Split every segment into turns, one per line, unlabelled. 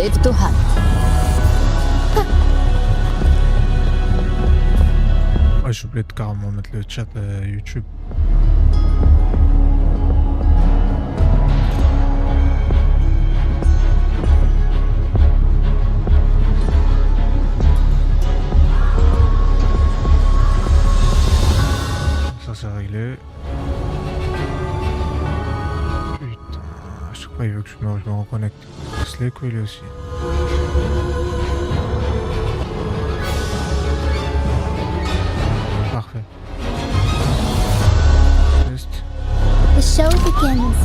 live to hunt.
Ouais, j'ai oublié de carrément mettre le chat YouTube. Ça c'est réglé. Putain, à chaque fois il veut que je me reconnecte. Se les couilles lui aussi. Parfait. Test.
The show begins.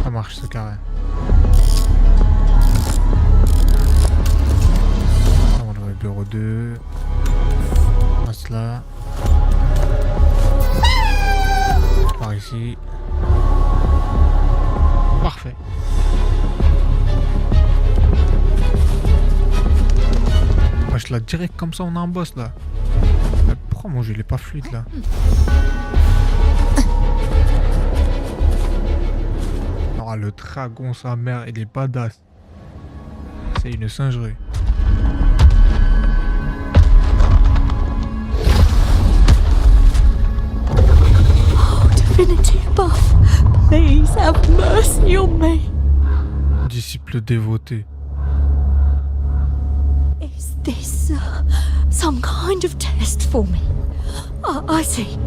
Ça marche, c'est carré. On va le bureau 2. On passe là. Par ici. Parfait. Wesh là, direct comme ça, on a un boss là. Mais pourquoi mon jeu il est pas fluide là? Oh, le dragon, sa mère, il est badass. C'est une singerie.
Oh, divinity above, please have mercy on me.
Disciple dévoté.
Is this some kind of test for me? I see.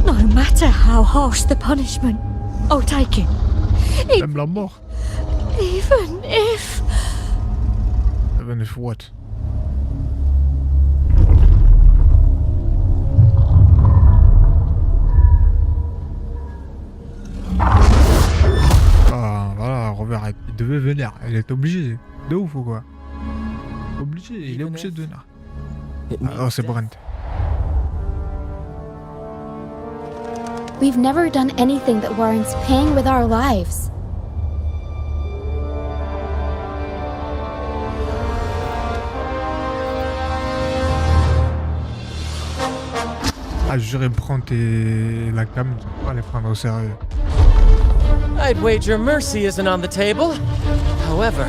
No matter how harsh the punishment, I'll take it.
Même la mort.
Even if...
Even if what? Ah, voilà, Robert, il devait venir. Il est obligé. De ouf ou quoi? Obligé, il est obligé de venir. Ah, oh, c'est Brent.
We've never done anything that warrants paying with our lives.
Ah, juré, Brent et la cam, on va les prendre au sérieux.
I'd wager mercy isn't on the table. However,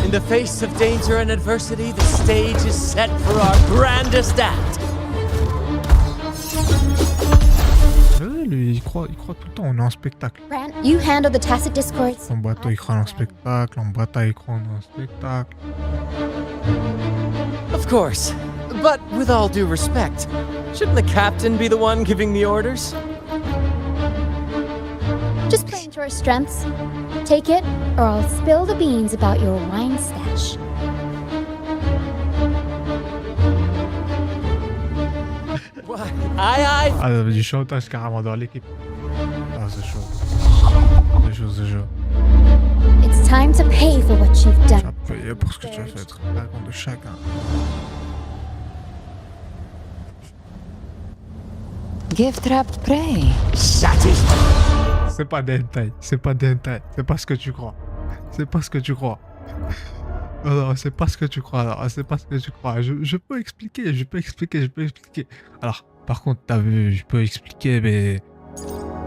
in the face of danger and adversity, the stage is set for our grandest act.
Lui, il croit tout le temps, on est en spectacle.
Brant, you handle the tacit discords.
En bateau, il croit en spectacle. En bataille, il croit en spectacle.
Of course. But with all due respect, shouldn't the captain be the one giving the orders?
Just play into our strengths. Take it, or I'll spill the beans about your wine stash.
Aye, aye.
Ah, du chantage carrément dans l'équipe. Ah, c'est chaud. C'est chaud, c'est chaud.
It's time to pay for what you've
Tu
done.
vas payer pour ce que tu as fait. Être la compte de chacun.
Gift wrapped prey.
C'est pas des hentai. C'est pas des hentai. C'est pas ce que tu crois. C'est pas ce que tu crois. Non, non, c'est pas ce que tu crois. Non, c'est pas ce que tu crois. Je peux expliquer. Je peux expliquer. Alors, par contre, t'as vu, je peux expliquer, mais...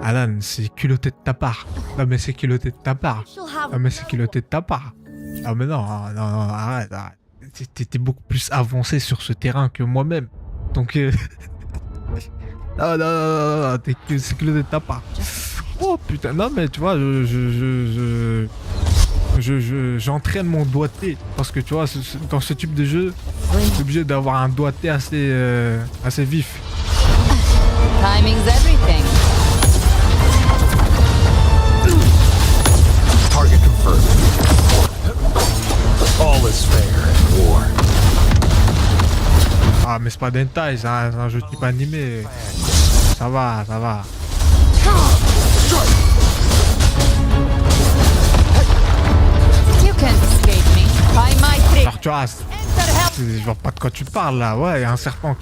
Alan, c'est culotté de ta part. Non, mais c'est culotté de ta part. Non, mais c'est culotté de ta part. Ah, mais non, non, arrête. T'es beaucoup plus avancé sur ce terrain que moi-même. Donc... non, c'est culotté de ta part. Oh, putain, non, mais tu vois, j'entraîne mon doigté parce que tu vois dans ce type de jeu je suis obligé d'avoir un doigté assez vif.
Timing's everything.
Target confirmed. All is fair in war.
Ah mais c'est pas d'hentai, c'est un jeu type animé. Ça va.
You can't escape me. By my trick.
Alors tu vois, je vois pas de quoi tu parles là. Ouais, il y a un serpent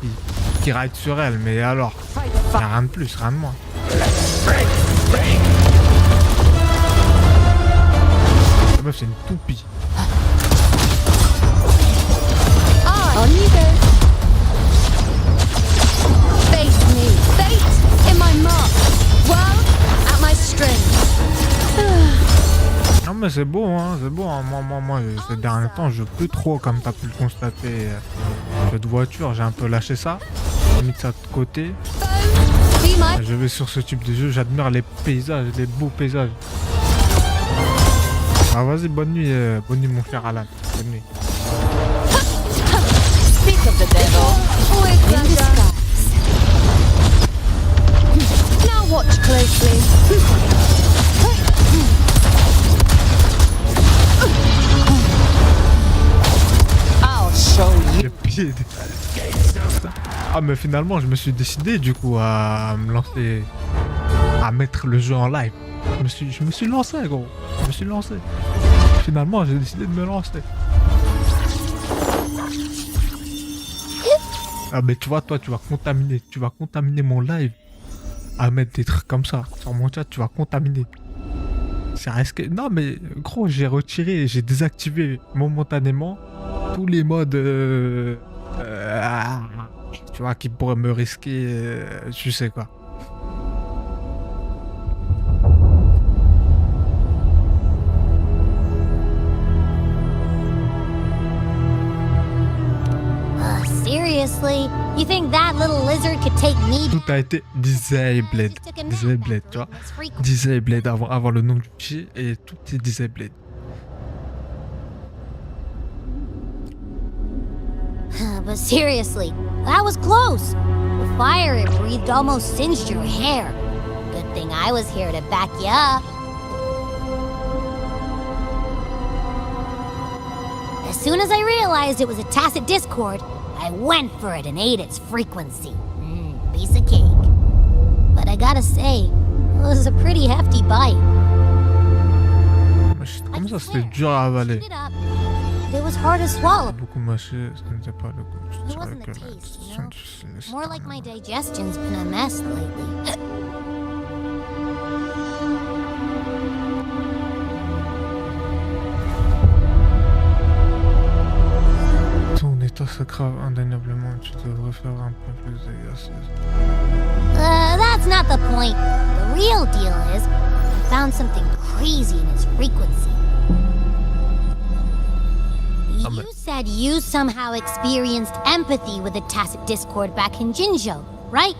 qui ride sur elle, mais alors, y a rien de plus, rien de moins. La meuf c'est une toupie.
On you go. Face me. Fate in my mark. World at my strings.
mais c'est beau, hein, c'est beau. Hein. Moi, ces derniers temps, je peux trop, comme t'as pu le constater. Jeu de voiture, j'ai un peu lâché ça. J'ai mis ça de côté. Je vais sur ce type de jeu, j'admire les paysages, les beaux paysages. Ah vas-y, bonne nuit mon cher Alan. Bonne nuit.
Speak of the devil. In disguise.
Now watch closely.
I'll show you.
Les pieds. Ah mais finalement je me suis décidé du coup à me lancer, à mettre le jeu en live. Je me suis lancé gros. Je me suis lancé. Finalement j'ai décidé de me lancer. Ah mais tu vois toi tu vas contaminer mon live à mettre des trucs comme ça sur mon chat, tu vas contaminer. C'est risqué. Non mais gros j'ai retiré, j'ai désactivé momentanément tous les modes tu vois qui pourraient me risquer tu sais quoi.
Seriously? You think that little lizard could take me
Tout a été disabled, tu vois. Disabled avant le nom du fichier et tout est disabled.
But seriously, that was close. The fire it breathed almost singed your hair. Good thing I was here to back you up. As soon as I realized it was a tacit discord, I went for it and ate its frequency. Piece of cake. But I gotta say, it was a pretty hefty bite.
Comment ça c'était dur à avaler?
It was hard to swallow.
Beaucoup mâché, ce n'était pas le goût.
It wasn't the taste, you know? More like my digestion's been a mess lately.
Ton état s'aggrave indéniablement, tu devrais faire un peu plus d'exercice.
That's not the point. The real deal is, I found something crazy in its frequency. You said you somehow experienced empathy with the tacit discord back in Jinzhou, right?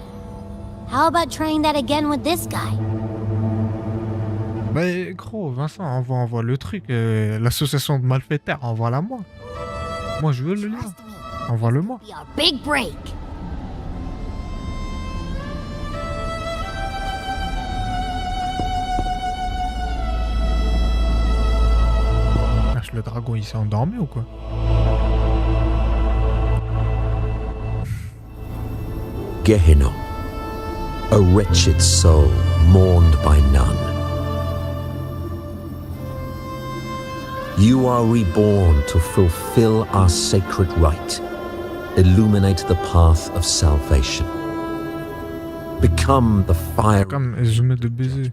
How about trying that again with this guy?
Mais gros, Vincent, envoie le truc. L'association de malfaiteurs, envoie-la moi. Moi, je veux le lien. Envoie-le-moi.
Be our big break.
Le dragon, il s'est endormi ou quoi?
Gehenna, a wretched soul mourned by none. You are reborn to fulfill our sacred rite, illuminate the path of salvation. Become the fire
Comme je mets de baiser.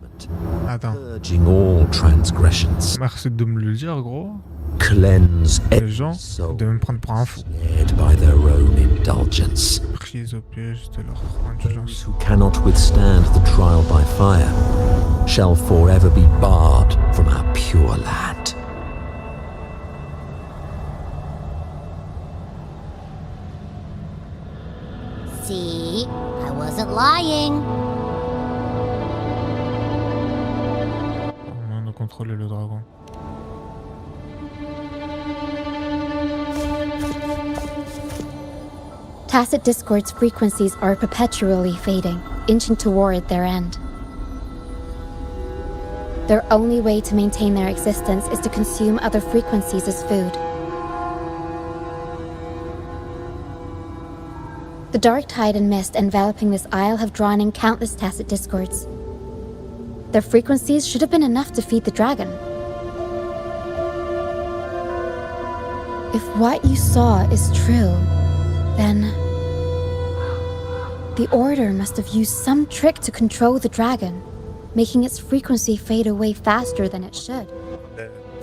Attends.
purging all transgressions.
Merci de me le dire, gros.
Cleanse
Les
every
gens
soul
de me prendre pour un fou.
led by their own indulgence.
Prise au piège de leur
Those
indulgence.
who cannot withstand the trial by fire shall forever be barred from our pure land.
See, I wasn't lying.
On a contrôlé le dragon.
Tacit discord's frequencies are perpetually fading, inching toward their end. Their only way to maintain their existence is to consume other frequencies as food. The dark tide and mist enveloping this isle have drawn in countless tacit discords. Their frequencies should have been enough to feed the dragon. If what you saw is true, then the Order must have used some trick to control the dragon, making its frequency fade away faster than it should.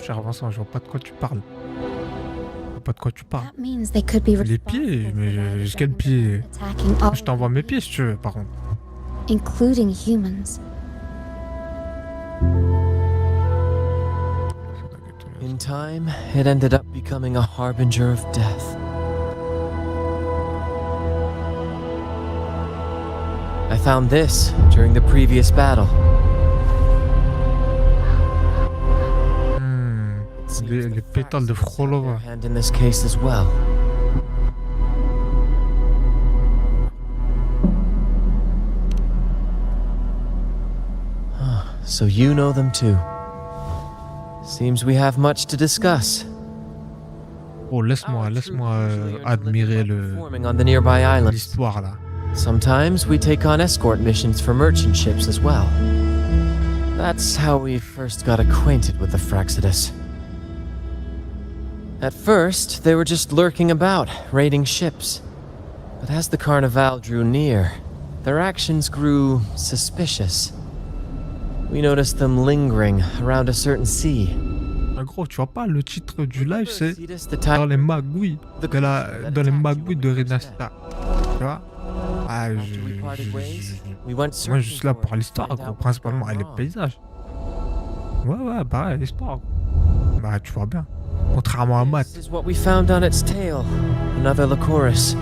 Cher Vincent, je vois pas de quoi tu parles. Je vois pas de quoi tu parles.
That means they could be
Les pieds, mais quel pied?
attacking all,
Je t'envoie mes pieds si tu veux, par contre.
including humans.
In time, it ended up becoming a harbinger of death. I found this during the previous battle.
Les pétales de Frolova.
Hand in this case as well. So you know them too. Seems we have much to discuss.
Oh, laisse-moi admirer
On the nearby island.
l'histoire là.
Sometimes we take on escort missions for merchant ships as well. That's how we first got acquainted with the Fraxidus. At first, they were just lurking about, raiding ships. But as the Carnival drew near, their actions grew suspicious. We noticed them lingering around a certain sea.
En gros, tu vois pas, le titre du live c'est
The
dans les magouilles dans les magouilles de RINASCITA. Tu vois? Ah, moi je suis là pour l'histoire, gros, principalement, et les paysages. Ouais, bah, l'histoire. Bah, tu vois bien. Contrairement à Matt.
This is what we found on its tail. Another Lycoris.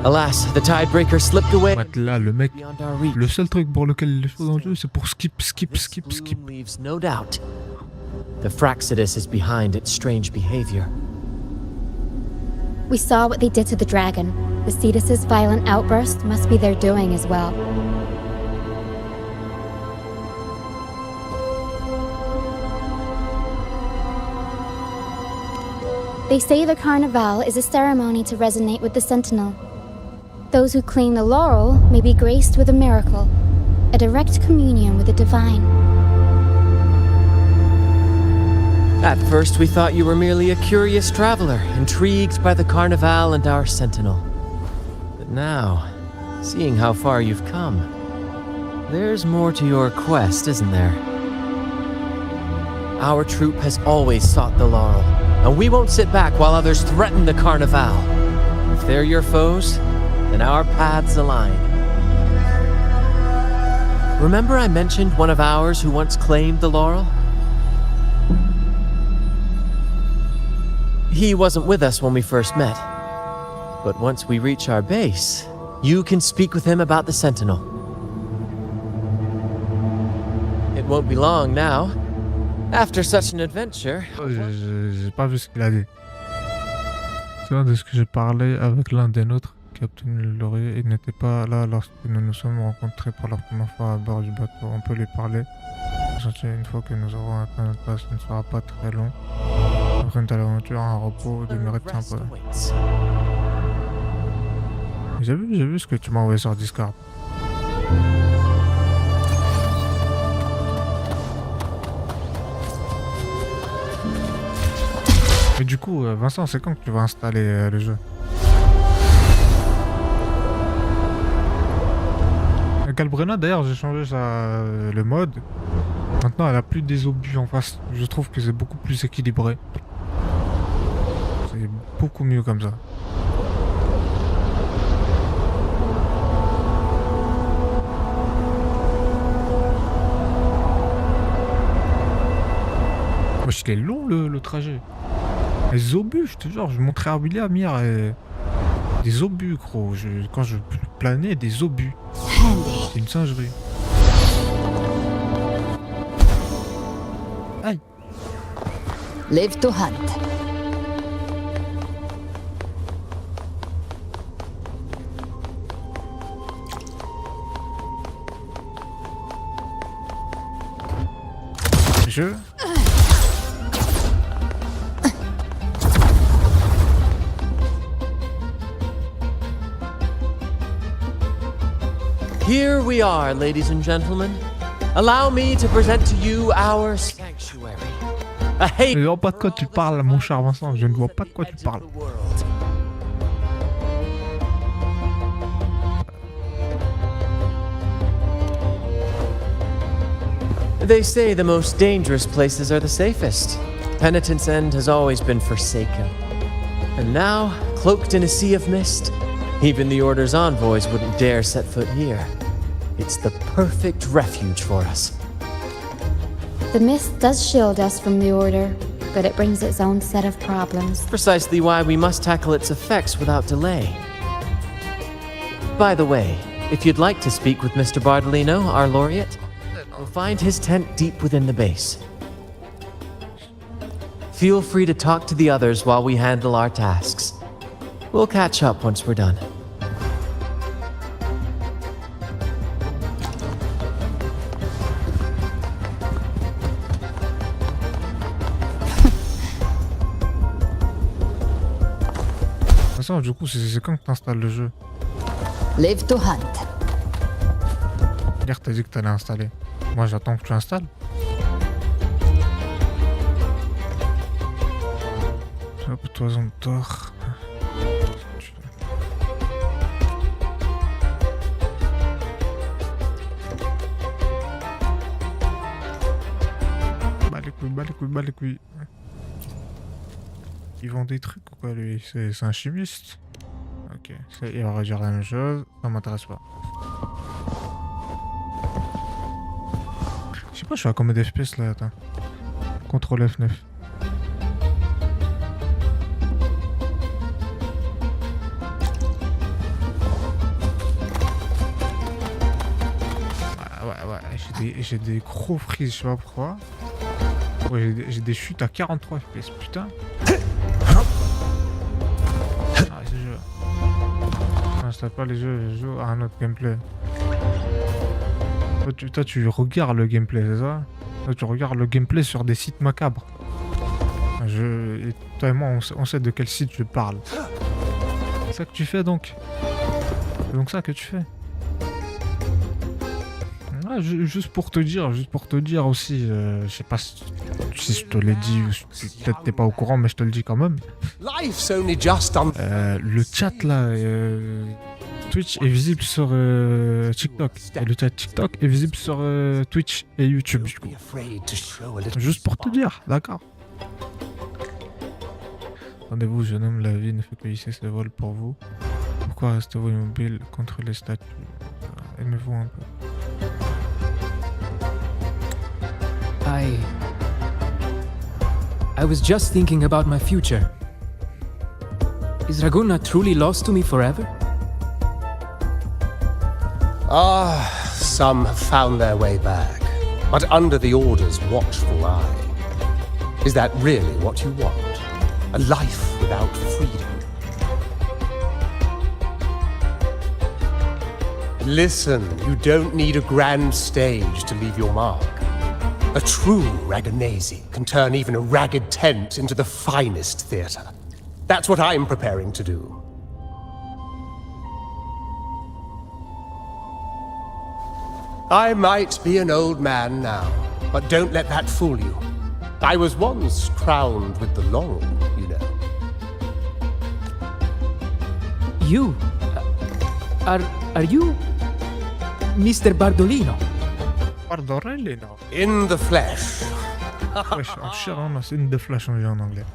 Alas, the tidebreaker slipped away.
Matt, là, le mec,
Beyond our reach.
le seul truc pour lequel il est chaud dans le jeu, c'est pour skip.
This gloom leaves no doubt. The Fraxidus is behind its strange behavior.
We saw what they did to the dragon. The Cetus's violent outburst must be their doing as well. They say the Carnival is a ceremony to resonate with the Sentinel. Those who claim the laurel may be graced with a miracle, a direct communion with the divine.
At first, we thought you were merely a curious traveler, intrigued by the Carnival and our Sentinel. But now, seeing how far you've come, there's more to your quest, isn't there? Our troop has always sought the laurel, and we won't sit back while others threaten the Carnival. If they're your foes, then our paths align. Remember I mentioned one of ours who once claimed the laurel? He wasn't with us when we first met. But once we reach our base, you can speak with him about the Sentinel. It won't be long now. After such an adventure...
J'ai pas vu ce qu'il a dit. C'est l'un de ce que j'ai parlé avec l'un des nôtres qui a obtenu le laurier. Il n'était pas là lorsque nous nous sommes rencontrés pour la première fois à bord du bateau. On peut lui parler. Une fois que nous aurons atteint notre place, ce ne sera pas très long. Après à l'aventure, un repos demeurait sympa. J'ai vu ce que tu m'as envoyé sur Discord. Et du coup, Vincent, c'est quand que tu vas installer le jeu? Calbrena, d'ailleurs, j'ai changé le mode. Maintenant, elle a plus des obus en face. Je trouve que c'est beaucoup plus équilibré. C'est beaucoup mieux comme ça. Wesh, il est long le trajet. Les obus, je te jure, je montrais à William hier. Des obus, gros. Quand je planais, des obus. C'est une singerie. Aïe.
Live to hunt.
Here we are, ladies and gentlemen. Allow me to present to you our sanctuary. A haven.
Je ne vois pas de quoi tu parles, mon cher Vincent. Je ne vois pas de quoi tu parles.
They say the most dangerous places are the safest. Penitence End has always been forsaken. And now, cloaked in a sea of mist, even the Order's envoys wouldn't dare set foot here. It's the perfect refuge for us.
The mist does shield us from the Order, but it brings its own set of problems.
Precisely why we must tackle its effects without delay. By the way, if you'd like to speak with Mr. Bardolino, our laureate, you'll find his tent deep within the base. Feel free to talk to the others while we handle our tasks. We'll catch up once we're done.
Ça, du coup, c'est quand que t'installes le jeu?
Live to hunt.
Hier, t'as dit que t'allais installer. Moi, j'attends que tu installes. Hop, toison de tort. Bah les couilles. Ils vendent des trucs ou quoi, lui? C'est un chimiste? Ok, il va redire la même chose. Ça m'intéresse pas. Je sais pas, je suis à combien d'FPS là, attends. Contrôle F9. Ouais, j'ai des gros frises, je sais pas pourquoi. Ouais, j'ai des chutes à 43 FPS, putain. Ah, ce jeu. J'installe pas les jeux, je joue à un autre gameplay. Toi, tu regardes le gameplay, c'est ça? Toi, tu regardes le gameplay sur des sites macabres. Et toi et moi, on sait de quel site je parle. C'est ça que tu fais donc? C'est donc ça que tu fais? Ah, juste pour te dire aussi, je sais pas si je te l'ai dit, ou peut-être t'es pas au courant, mais je te le dis quand même. Le chat là, Twitch est visible sur TikTok. Et le chat TikTok est visible sur Twitch et YouTube du coup. Juste pour te dire, d'accord. Attendez-vous, jeune homme, la vie ne fait que hisser ses vols pour vous. Pourquoi restez-vous immobile contre les statues? Aimez-vous un peu.
I was just thinking about my future. Is Raguna truly lost to me forever?
Some have found their way back, but under the Order's watchful eye. Is that really what you want? A life without freedom? Listen, you don't need a grand stage to leave your mark. A true Raganese can turn even a ragged tent into the finest theatre. That's what I'm preparing to do. I might be an old man now, but don't let that fool you. I was once crowned with the laurel, you know.
You? Are you Mr. Bardolino?
Bardolino.
In the flesh.
Wesh, en chair, non, c'est in the flesh on dit en anglais.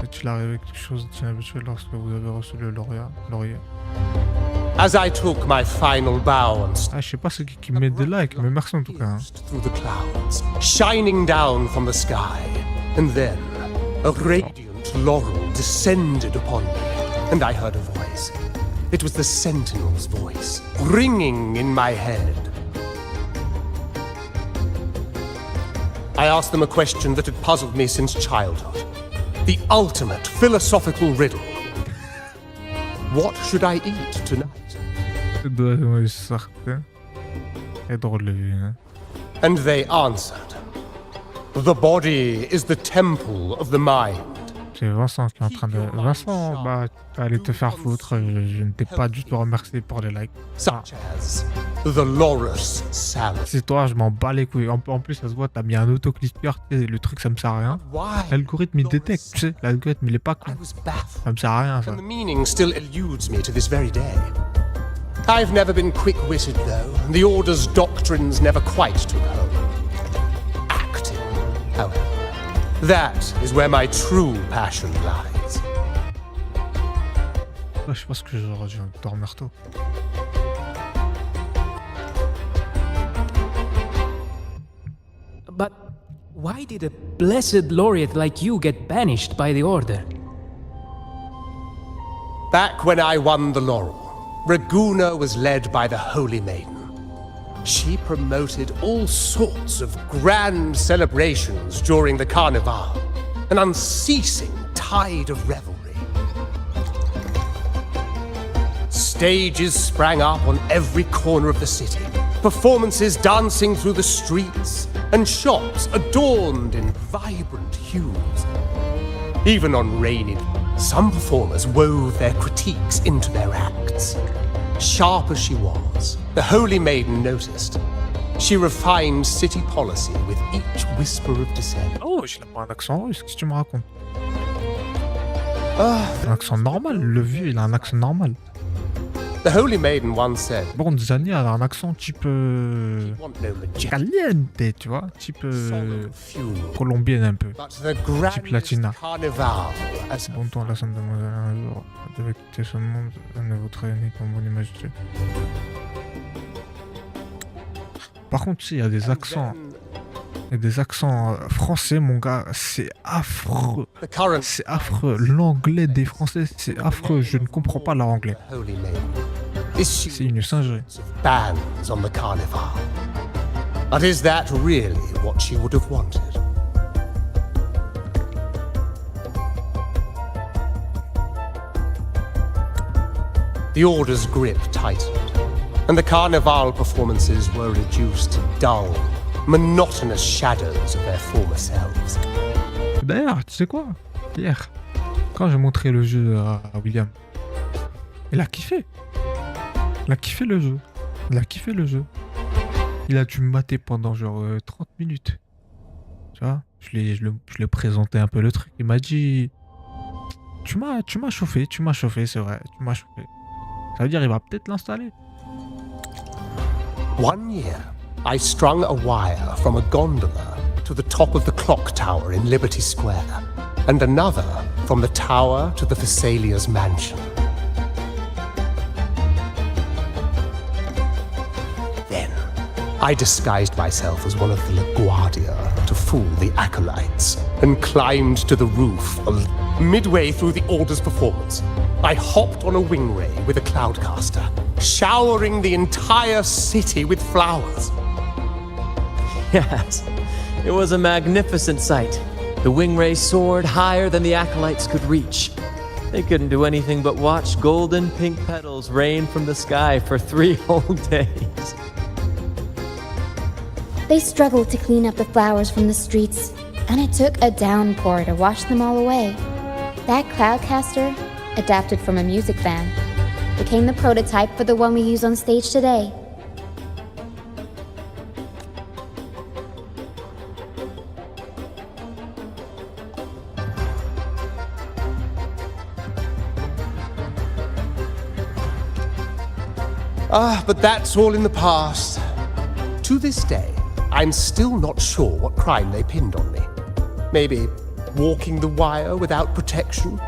Est-il arrivé quelque chose d'inhabituel lorsque vous avez reçu le laurier?
As I took my final bow and
Ah, je sais pas ce qui met des likes, mais merci en tout cas. Hein.
through the clouds, shining down from the sky, and then a radiant laurel descended upon me, and I heard a voice. It was the Sentinel's voice, ringing in my head. I asked them a question that had puzzled me since childhood. The ultimate philosophical riddle. What should I eat tonight?
Ouais, certain. C'est drôle de vue, hein.
And they answered, the body is the temple of the mind.
C'est Vincent qui est en train de... Vincent, bah, allez te faire foutre, je ne t'ai pas du tout remercié pour les likes.
Such as the Loris salad.
C'est toi, je m'en bats les couilles. En plus, ça se voit, t'as mis un autoclicker, le truc, ça me sert à rien.
Why?
L'algorithme, il détecte, tu sais. L'algorithme, il est pas con.
I was baffled,
Ça me sert à rien, ça.
and the meaning still eludes me to this very day. I've never been quick-witted, though, and the Order's doctrines never quite took hold. Acting, however, that is where my true passion lies.
Ouais, je pense que j'aurais dû dormir tôt.
Why did a blessed laureate like you get banished by the Order?
Back when I won the laurel, Raguna was led by the Holy Maiden. She promoted all sorts of grand celebrations during the Carnival, an unceasing tide of revelry. Stages sprang up on every corner of the city, performances dancing through the streets, and shops adorned in vibrant hues. Even on rainy days, some performers wove their critiques into their acts. Sharp as she was, the Holy Maiden noticed. She refined city policy with each whisper of dissent.
Oh, il a pas un accent russe, qu'est-ce que tu me racontes? Un accent normal, le vieux, il a un accent normal.
The Holy Maiden once said,
Bon, Zani, elle a un accent type...
want no majestic
caliente, tu vois? Type...
funeral,
colombienne un peu.
but the grandest
latina.
carnival as
Bon temps, la sainte demoiselle, un jour, devait quitter ce monde, elle ne vaudrait ni ton bonne image. Par contre, si, il y a des accents... Il y a des accents français, mon gars, c'est affreux.
the current
C'est affreux. L'anglais des Français, c'est affreux. Je ne comprends pas leur anglais.
Holy Maiden
C'est
issued
une singerie.
of bans on the carnival. But is that really what she would have wanted? The Order's grip tightened, and the carnival performances were reduced to dull, monotonous shadows of their former selves.
D'ailleurs, tu sais quoi? Hier, quand j'ai montré le jeu à William, il a kiffé. Il a kiffé le jeu. Il a kiffé le jeu. Il a dû me mater pendant genre 30 minutes. Tu vois? Je l'ai présenté un peu le truc. Il m'a dit... Tu m'as chauffé, c'est vrai. Tu m'as chauffé. Ça veut dire il va peut-être l'installer.
One year, I strung a wire from a gondola to the top of the clock tower in Liberty Square, and another from the tower to the Thessalia's mansion. Then, I disguised myself as one of the LaGuardia to fool the acolytes, and climbed to the roof. Midway through the Order's performance, I hopped on a wing ray with a cloudcaster, showering the entire city with flowers.
Yes, it was a magnificent sight. The wingray soared higher than the acolytes could reach. They couldn't do anything but watch golden pink petals rain from the sky for 3 whole days.
They struggled to clean up the flowers from the streets, and it took a downpour to wash them all away. That cloudcaster, adapted from a music band, became the prototype for the one we use on stage today.
But that's all in the past. To this day, I'm still not sure what crime they pinned on me. Maybe walking the wire without protection?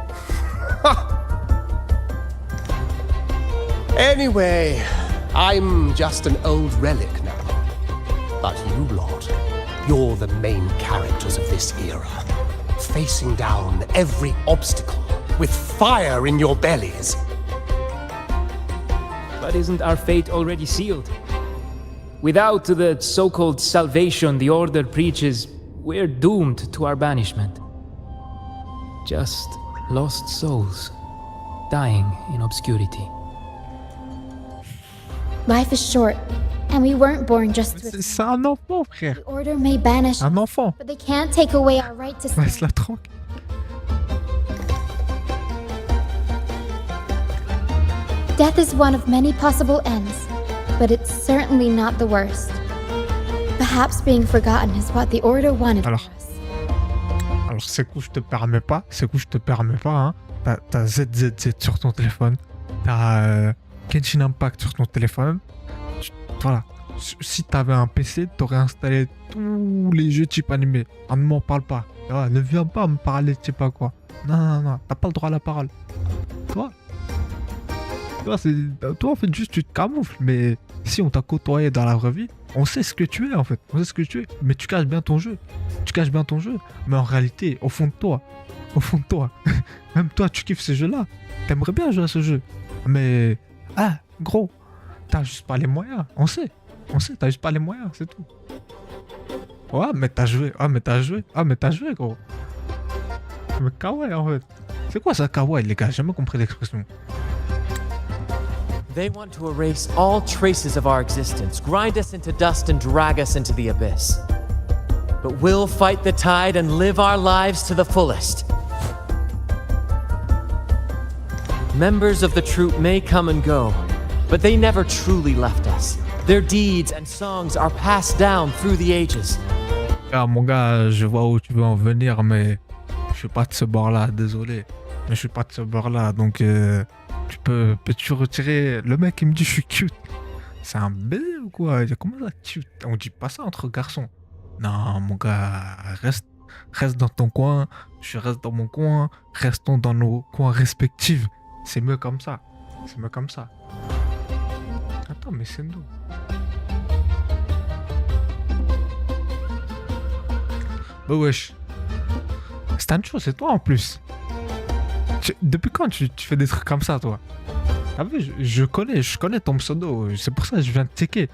Anyway, I'm just an old relic now. But you lot, you're the main characters of this era. Facing down every obstacle with fire in your bellies.
But isn't our fate already sealed? Without the so-called salvation the Order preaches, we're doomed to our banishment. Just lost souls, dying in obscurity.
Life is short, and we weren't born just to...
C'est un enfant, frère.
The Order may banish,
Un enfant.
but they can't take away our right to...
Laisse-la tranquille.
Death is one of many possible ends, but it's certainly not the worst. Perhaps being forgotten is what the Order wanted
Alors.
for us.
Alors, c'est coup, je te permets pas. Hein. T'as ZZZ sur ton téléphone. T'as Genshin Impact sur ton téléphone. Voilà. Si t'avais un PC, t'aurais installé tous les jeux type animé. Ah, ne m'en parle pas. Ah, ne viens pas me parler de je sais pas quoi. Non. T'as pas le droit à la parole. Toi, en fait, juste tu te camoufles, mais Si on t'a côtoyé dans la vraie vie, on sait ce que tu es en fait. On sait ce que tu es. Mais tu caches bien ton jeu. Tu caches bien ton jeu. Mais en réalité, au fond de toi, même toi, tu kiffes ces jeux-là. T'aimerais bien jouer à ce jeu. Mais, ah, gros, t'as juste pas les moyens. On sait, t'as juste pas les moyens, c'est tout. Ouais, mais t'as joué. Gros. Mais kawaii en fait. C'est quoi ça, kawaii, les gars? J'ai jamais compris l'expression.
They want to erase all traces of our existence, grind us into dust and drag us into the abyss. But we'll fight the tide and live our lives to the fullest. Members of the troupe may come and go, but they never truly left us. Their deeds and songs are passed down through the ages.
Ah, mon gars, je vois où tu veux en venir, mais je suis pas de ce bord-là, désolé. Mais je suis pas de ce bord-là, donc peux-tu retirer... Le mec, il me dit je suis cute. C'est un bébé ou quoi? Comment ça, cute? On dit pas ça entre garçons. Non, mon gars, reste dans ton coin, je reste dans mon coin, restons dans nos coins respectifs. C'est mieux comme ça. Attends, mais c'est nous. Bah wesh. Stancho, c'est toi en plus. Depuis quand tu fais des trucs comme ça, toi? Ah oui, je connais ton pseudo. C'est pour ça que je viens de checker.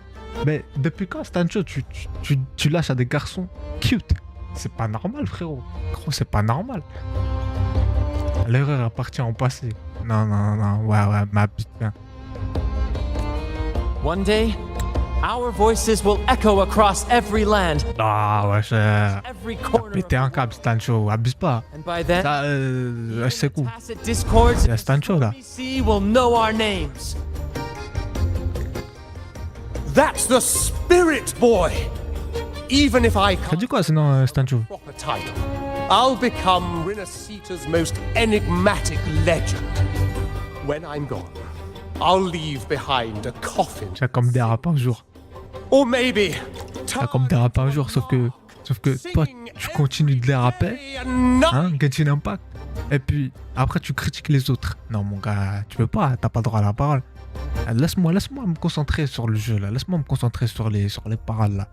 Mais depuis quand, Stancho, tu lâches à des garçons cute? C'est pas normal, frérot. Gros, c'est pas normal. L'erreur appartient au passé. Non. Ouais, ma putain.
One day, our voices will echo across every land.
Ah, ouais,
Every corner.
pété un câble, Stancho. Abuse pas.
And by then,
Ça, c'est cool.
tacit discords
Il y a Stancho, là.
we see will know our names.
That's the spirit, boy! Even if I
Ça
can't
dit quoi, sinon, Stancho?
proper title, I'll become RINASCITA's most enigmatic legend. When I'm gone, I'll leave behind a coffin.
Tu as comme des rap un jour.
Or maybe
T'as comme des rap un jour, sauf que toi, tu continues de les rapper, hein, Genshin Impact, et puis après tu critiques les autres. Non, mon gars, tu peux pas, t'as pas le droit à la parole. Laisse-moi me concentrer sur le jeu, là. Laisse-moi me concentrer sur les paroles, là.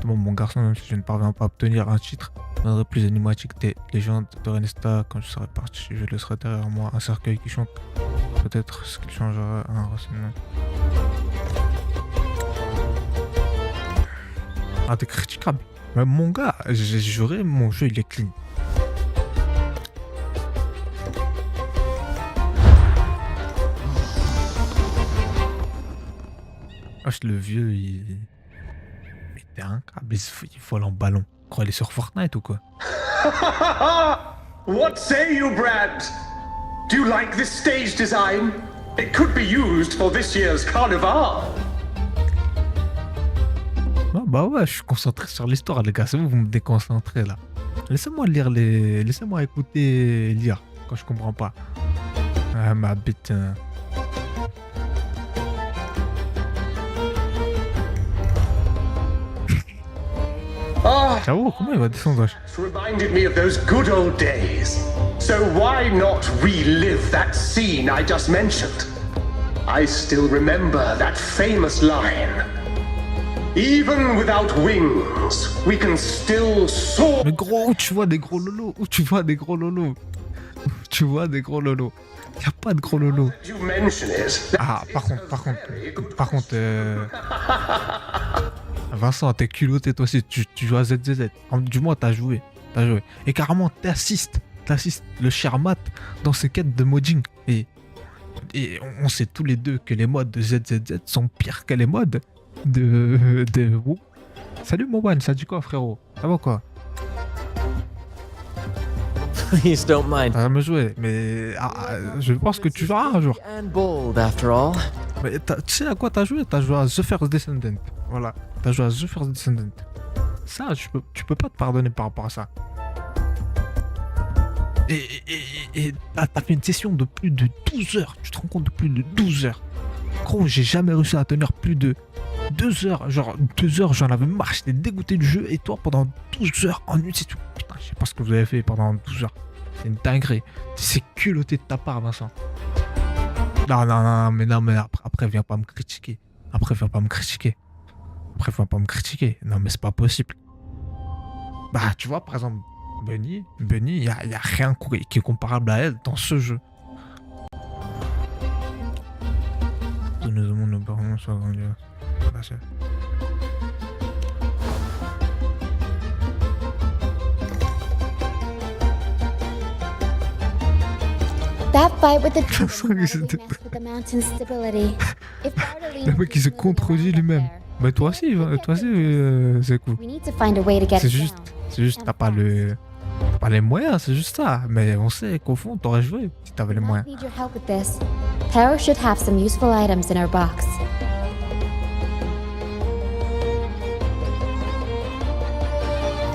Bon, mon garçon, même si je ne parviens pas à obtenir un titre, je deviendrai plus animatique des légendes de RINASCITA. Quand je serai parti, je laisserai derrière moi un cercueil qui chante. Peut-être ce qui changera un renseignement. Ah, t'es critiquable. Mais mon gars, j'ai juré, mon jeu il est clean. Wesh, le vieux, il était un câble, il vole en ballon. Crois, il est sur Fortnite ou quoi?
What say you, Brad? Do you like this stage design? It could be used for this year's carnival.
Ah bah ouais, je suis concentré sur l'histoire, les gars. C'est vous me déconcentrez là. Laissez-moi lire Laissez-moi écouter et lire quand je comprends pas. Ah, ma bite. J'avoue, comment il va descendre?
It reminded me of those good old days. So why not relive that scene I just mentioned? I still remember that famous line. Even without wings, we can still soar.
Mais gros, où tu vois des gros lolos? Où tu vois des gros lolos? Tu vois des gros lolos? Y a pas de gros lolos.
You mention it.
Ah, par contre, Vincent, t'es culotté toi aussi, tu joues à ZZZ. Du moins, t'as joué. Et carrément, t'assistes le cher Matt dans ses quêtes de modding. Et on sait tous les deux que les mods de ZZZ sont pires que les mods de WoW. Salut Moban, ça dit quoi frérot? Ça va quoi?
Please don't mind.
Ça va me jouer, mais je pense que tu joueras un jour.
And bold, after all.
Mais tu sais à quoi t'as joué? T'as joué à The First Descendant. Voilà, t'as joué à The First Descendant. Ça, tu peux pas te pardonner par rapport à ça. Et t'as fait une session de plus de 12 heures. Tu te rends compte, de plus de 12 heures. Gros, j'ai jamais réussi à tenir plus de 2 heures. Genre 2 heures, j'en avais marre, j'étais dégoûté du jeu. Et toi, pendant 12 heures en une session. Putain, je sais pas ce que vous avez fait pendant 12 heures. C'est une dinguerie. C'est culotté de ta part, Vincent. Non, mais après viens pas me critiquer. Après, faut pas me critiquer. Non, mais c'est pas possible. Bah, tu vois, par exemple, Bunny, y a rien qui est comparable à elle dans ce jeu.
That fight with the dragon messed with the mountain's stability. If Bardolino
Le mec, il se contredit lui-même. Mais toi aussi, c'est cool.
we need to find a way to get
C'est
it
juste,
down.
t'as pas les moyens, c'est juste ça. Mais on sait qu'au fond, t'aurais joué si t'avais les
We
moyens.
might need your help with this. Taro should have some useful items in her box.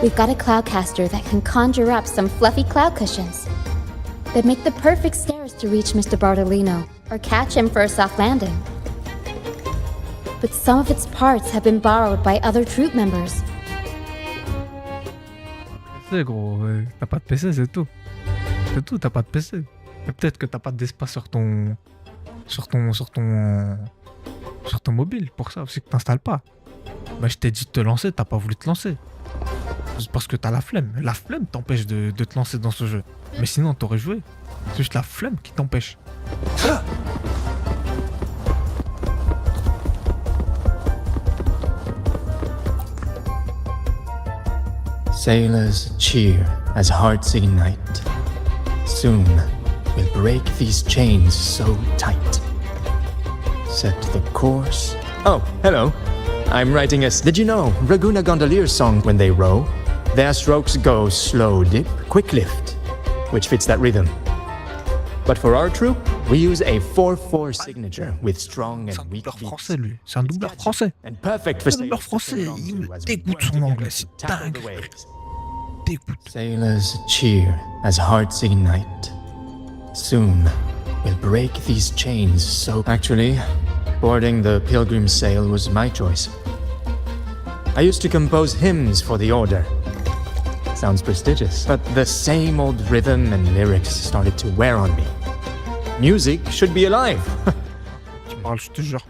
We've got a cloudcaster that can conjure up some fluffy cloud cushions. They'd make the perfect stairs to reach Mr. Bardolino, or catch him for a soft landing. But some of its parts have been borrowed by other troop members.
C'est gros, t'as pas de PC, c'est tout. C'est tout, t'as pas de PC. Et peut-être que t'as pas d'espace sur ton mobile, pour ça aussi que t'installes pas. Bah, je t'ai dit de te lancer, t'as pas voulu te lancer. C'est parce que t'as la flemme. La flemme t'empêche de te lancer dans ce jeu. Mais sinon, t'aurais joué. C'est juste la flemme qui t'empêche.
Sailors cheer as hearts ignite. Soon we'll break these chains so tight. Set the course. Oh, hello. I'm writing a. Did you know Raguna Gondolier's song when they row? Their strokes go slow dip, quick lift, which fits that rhythm. But for our troop, we use a 4/4 signature with strong
C'est un
and weak
doubleur
beats.
français, lui. C'est un doubleur français.
And perfect for
Le doubleur français, il me dégoûte son anglais. C'est dingue. Dégoûte.
Sailors cheer as hearts ignite. Soon we'll break these chains so. Actually, boarding the Pilgrim sail was my choice. I used to compose hymns for the order. Sounds prestigious, but the same old rhythm and lyrics started to wear on me. Music should be alive.
Tu parles, je te jure.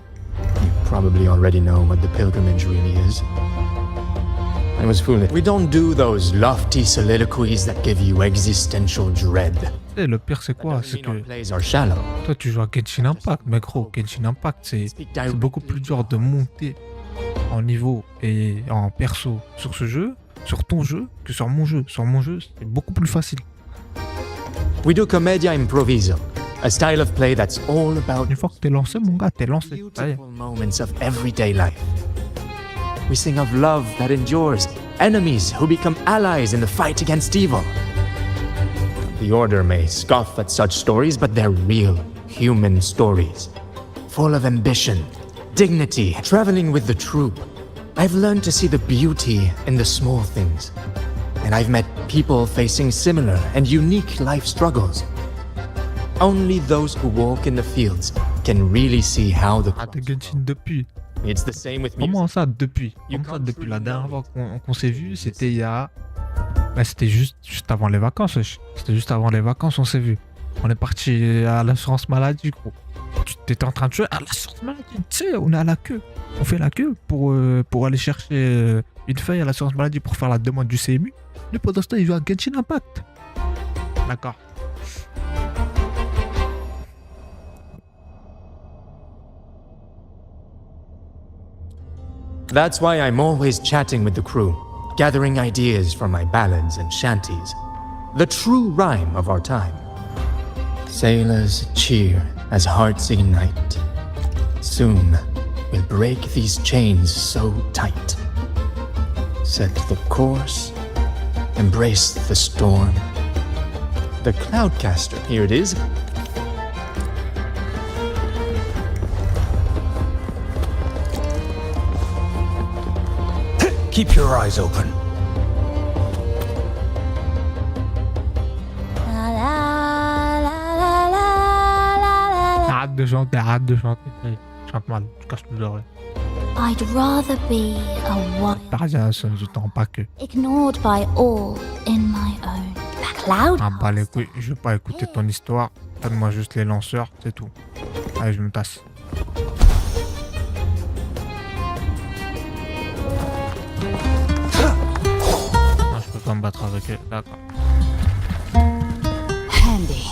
You probably already know what the pilgrimage really is. I was foolish. We don't do those lofty soliloquies that give you existential dread.
Et le pire, c'est quoi? C'est que
Plays are shallow.
toi, tu joues à Genshin Impact. Mais gros, Genshin Impact, c'est beaucoup plus dur de monter en niveau et en perso sur ce jeu, sur ton jeu, que sur mon jeu. Sur mon jeu, c'est beaucoup plus facile.
We do commedia improviso, a style of play that's all about
Une fois que t'es lancé, mon gars, t'es lancé. Ça y est.
beautiful moments of everyday life. We sing of love that endures, enemies who become allies in the fight against evil. The Order may scoff at such stories, but they're real, human stories. Full of ambition, dignity, traveling with the troop. I've learned to see the beauty in the small things. And I've met people facing similar and unique life struggles. Only those who walk in the fields can really see how the
Ah, t'es Genshin depuis.
It's the same with music.
Comment ça, depuis? Comment ça, depuis la dernière fois qu'on s'est vu, c'était il y a... Bah, c'était juste avant les vacances, wesh. C'était juste avant les vacances, on s'est vu. On est parti à l'assurance maladie, gros. Tu t'étais en train de jouer à l'assurance maladie, tu sais, on est à la queue. On fait la queue pour aller chercher une feuille à l'assurance maladie pour faire la demande du CMU. Le pendant ce temps, il joue à Genshin Impact. D'accord.
That's why I'm always chatting with the crew, gathering ideas for my ballads and shanties. The true rhyme of our time. Sailors cheer as hearts ignite. Soon we'll break these chains so tight. Set the course, embrace the storm. The Cloudcaster, here it is.
Keep your eyes open.
Arrête de chanter, arrête de chanter. Hey, chante mal, tu casses les oreilles.
I'd rather be a wild,
T'as rien, ça ne t'en pas que.
ignored by all in my own. The cloud.
Ah bah les couilles, je veux pas écouter ton histoire. Donne-moi juste les lanceurs, c'est tout. Allez, je me tasse. pas me battre avec eux. D'accord.
Handy.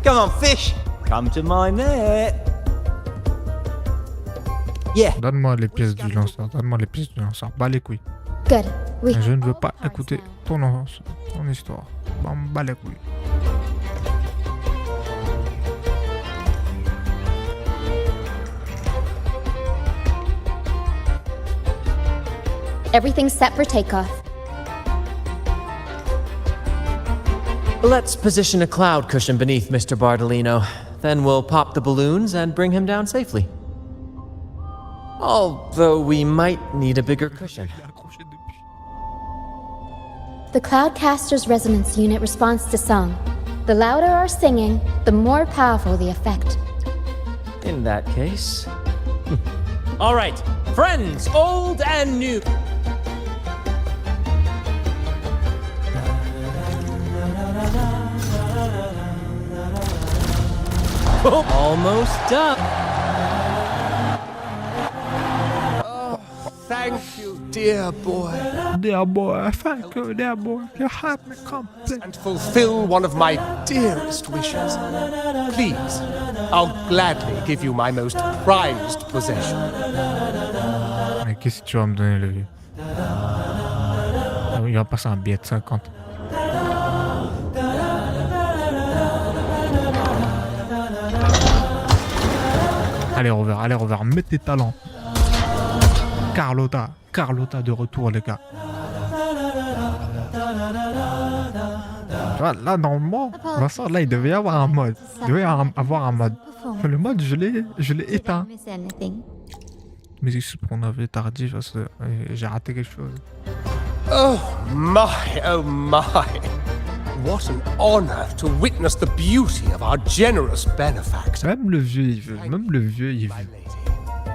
Come on, fish! Come to my net! Yeah!
Donne-moi les pièces du lanceur. Donne-moi les pièces du lanceur. Bas les couilles.
Good. We
Je ne veux pas écouter ton histoire. Bas les couilles.
Everything's set for takeoff.
Let's position a cloud cushion beneath Mr. Bardolino. Then we'll pop the balloons and bring him down safely. Although we might need a bigger cushion.
The Cloudcaster's resonance unit responds to song. The louder our singing, the more powerful the effect.
In that case...
All right, friends, old and new.
Almost done.
Oh, thank you, dear boy.
Dear boy, thank you, dear boy. Your heart may complete.
And fulfill one of my dearest wishes. Please, I'll gladly give you my most prized possession.
Mais qu'est-ce que tu vas me donner, le vieux? Il va passer un billet de 50. Allez, Rover, mets tes talents. Carlotta de retour, les gars. Là, normalement, Vincent, là, il devait y avoir un mode. Il devait y avoir un mode. Le mode, je l'ai éteint. Mais c'est pour qu'on avait tardif, parce que j'ai raté quelque chose.
Oh my. What an honor to witness the beauty of our generous benefactor.
Même le vieux, il veut.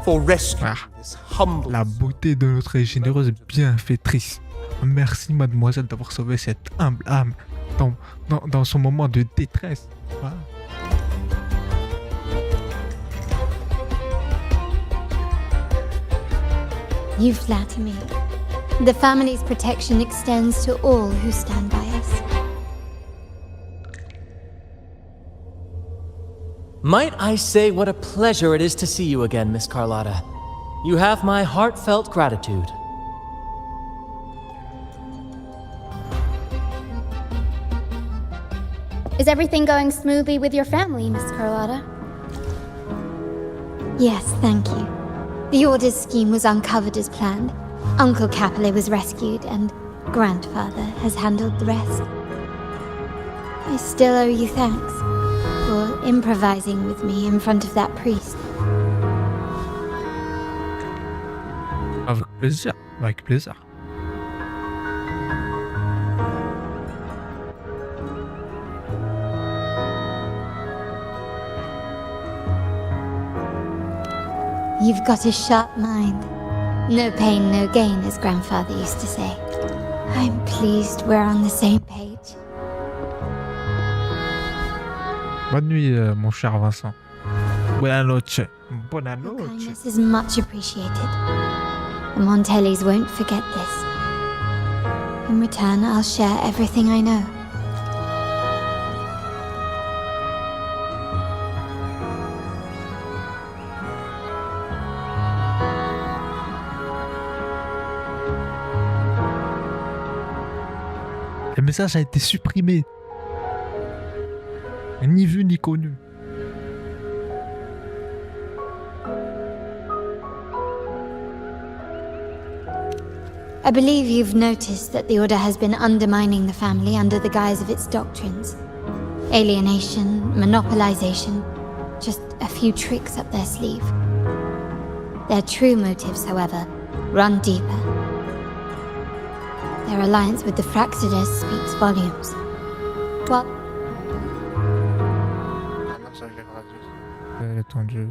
For rescuing this humble...
La beauté de notre généreuse bienfaitrice. Merci, mademoiselle, d'avoir sauvé cette humble âme dans son moment de détresse. Voilà.
You flatter me. The family's protection extends to all who stand by us.
Might I say what a pleasure it is to see you again, Miss Carlotta. You have my heartfelt gratitude.
Is everything going smoothly with your family, Miss Carlotta?
Yes, thank you. The Order's scheme was uncovered as planned. Uncle Capulet was rescued, and Grandfather has handled the rest. I still owe you thanks for improvising with me in front of that priest.
Avec plaisir, avec plaisir.
You've got a sharp mind. No pain, no gain, as Grandfather used to say. I'm pleased we're on the same page.
Bonne nuit, mon cher Vincent. Buona noche. Buona
Your
noche.
kindness is much appreciated. The Montellis won't forget this. In return, I'll share everything I know.
Le message a été supprimé. Ni vu ni connu.
I believe you've noticed that the Order has been undermining the family under the guise of its doctrines. Alienation, monopolization, just a few tricks up their sleeve. Their true motives, however, run deeper. Their alliance with the Fraxidus speaks volumes. Well,
Elle est tendue.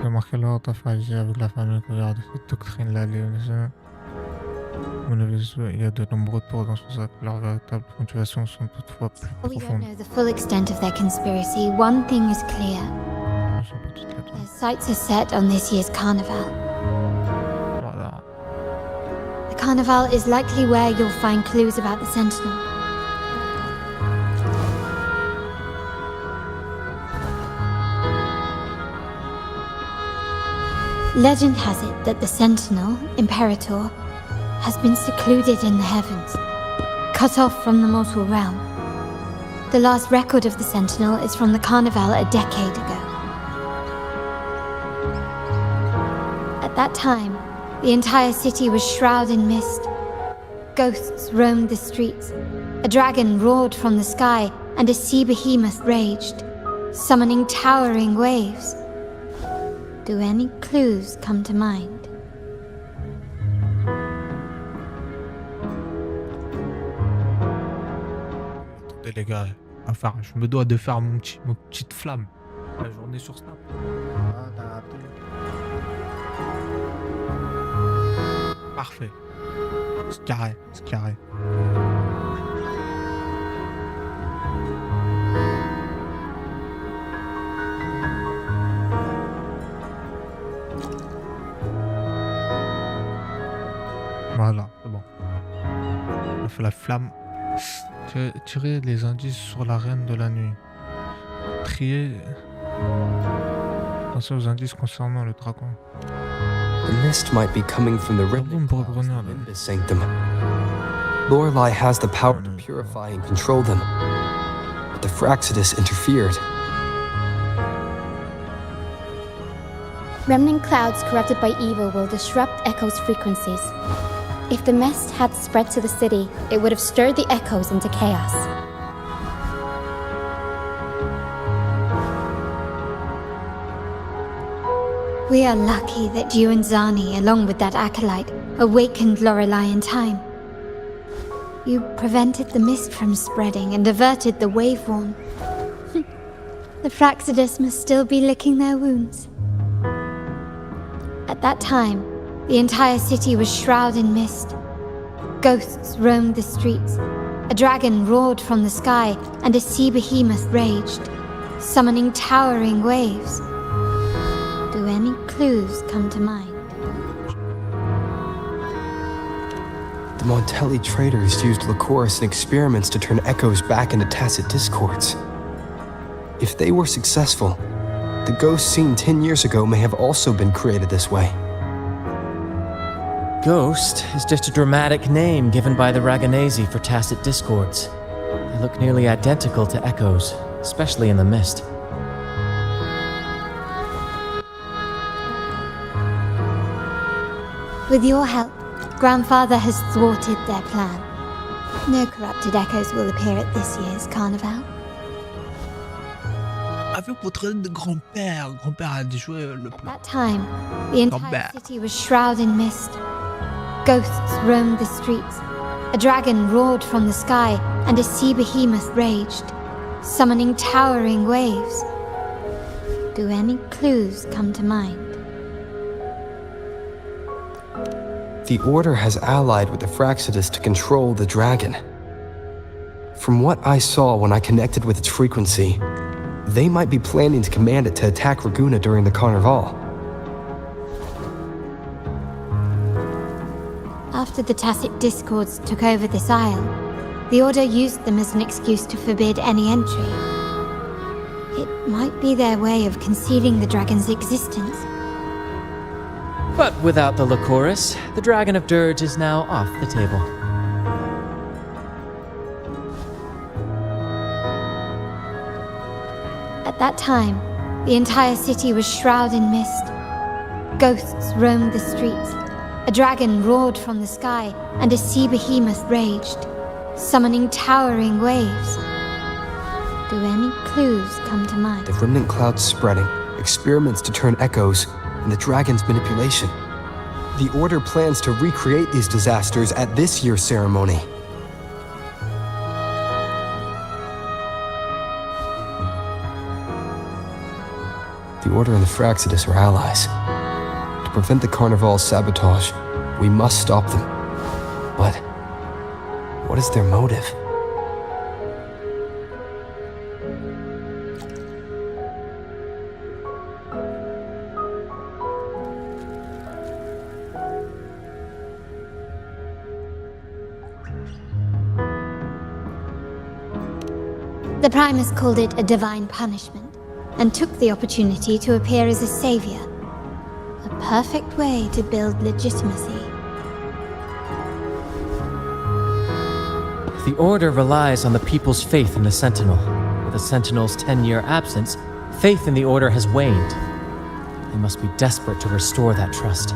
Remarquez l'ordre à faire agir avec la famille couverte de cette doctrine-là, Léonisme. Il y a de nombreux tours dans ce sac. Leurs véritables motivations sont toutefois plus
We don't
profondes.
know the full extent of their conspiracy. One thing is clear.
Elles sont pas toutes là-dedans.
Their sights are set on this year's carnival.
Voilà.
The carnival is likely where you'll find clues about the Sentinel. Legend has it that the Sentinel, Imperator, has been secluded in the heavens, cut off from the mortal realm. The last record of the Sentinel is from the Carnival a decade ago. At that time, the entire city was shrouded in mist. Ghosts roamed the streets. A dragon roared from the sky, and a sea behemoth raged, summoning towering waves. Do any clues come to mind?
Attendez les gars, enfin, je me dois de faire mon petite flamme. La journée sur Snap. Ah, t'as raté. Parfait. C'est carré, c'est carré. Voilà, c'est bon. On a fait la flamme. Tirer les indices sur la reine de la nuit. Trier. Pensez aux indices concernant le dragon.
The mist might be coming from the remnant clouds
revenir,
in the sanctum. Lorelei has the power to purify and control them, but the Fraxidus interfered.
Remnant clouds corrupted by evil will disrupt Echo's frequencies. If the mist had spread to the city, it would have stirred the echoes into chaos.
We are lucky that you and Zani, along with that acolyte, awakened Lorelei in time. You prevented the mist from spreading and averted the wave-worn. The Fraxidus must still be licking their wounds. At that time, the entire city was shrouded in mist. Ghosts roamed the streets. A dragon roared from the sky, and a sea behemoth raged, summoning towering waves. Do any clues come to mind?
The Montelli traders used Lycoris in experiments to turn echoes back into tacit discords. If they were successful, the ghosts seen 10 years ago may have also been created this way.
Ghost is just a dramatic name given by the Raganesi for tacit discords. They look nearly identical to echoes, especially in the mist.
With your help, Grandfather has thwarted their plan. No corrupted echoes will appear at this year's carnival.
Avec votre aide de grand-père. Grand-père a joué le
At that time, the entire city was shrouded in mist. Ghosts roamed the streets. A dragon roared from the sky, and a sea behemoth raged, summoning towering waves. Do any clues come to mind?
The Order has allied with the Fraxidus to control the dragon. From what I saw when I connected with its frequency, they might be planning to command it to attack Raguna during the Carnival.
After the Tacit Discords took over this isle, the Order used them as an excuse to forbid any entry. It might be their way of concealing the dragon's existence.
But without the Lycoris, the Dragon of Dirge is now off the table.
At that time, the entire city was shrouded in mist. Ghosts roamed the streets. A dragon roared from the sky, and a sea behemoth raged, summoning towering waves. Do any clues come to mind?
The remnant clouds spreading, experiments to turn echoes, and the dragon's manipulation. The Order plans to recreate these disasters at this year's ceremony. The Order and the Fraxidus are allies. To prevent the Carnival's sabotage, we must stop them. But what is their motive?
The Primus called it a divine punishment, and took the opportunity to appear as a savior. A perfect way to build legitimacy.
The Order relies on the people's faith in the Sentinel. With the Sentinel's 10-year absence, faith in the Order has waned. They must be desperate to restore that trust.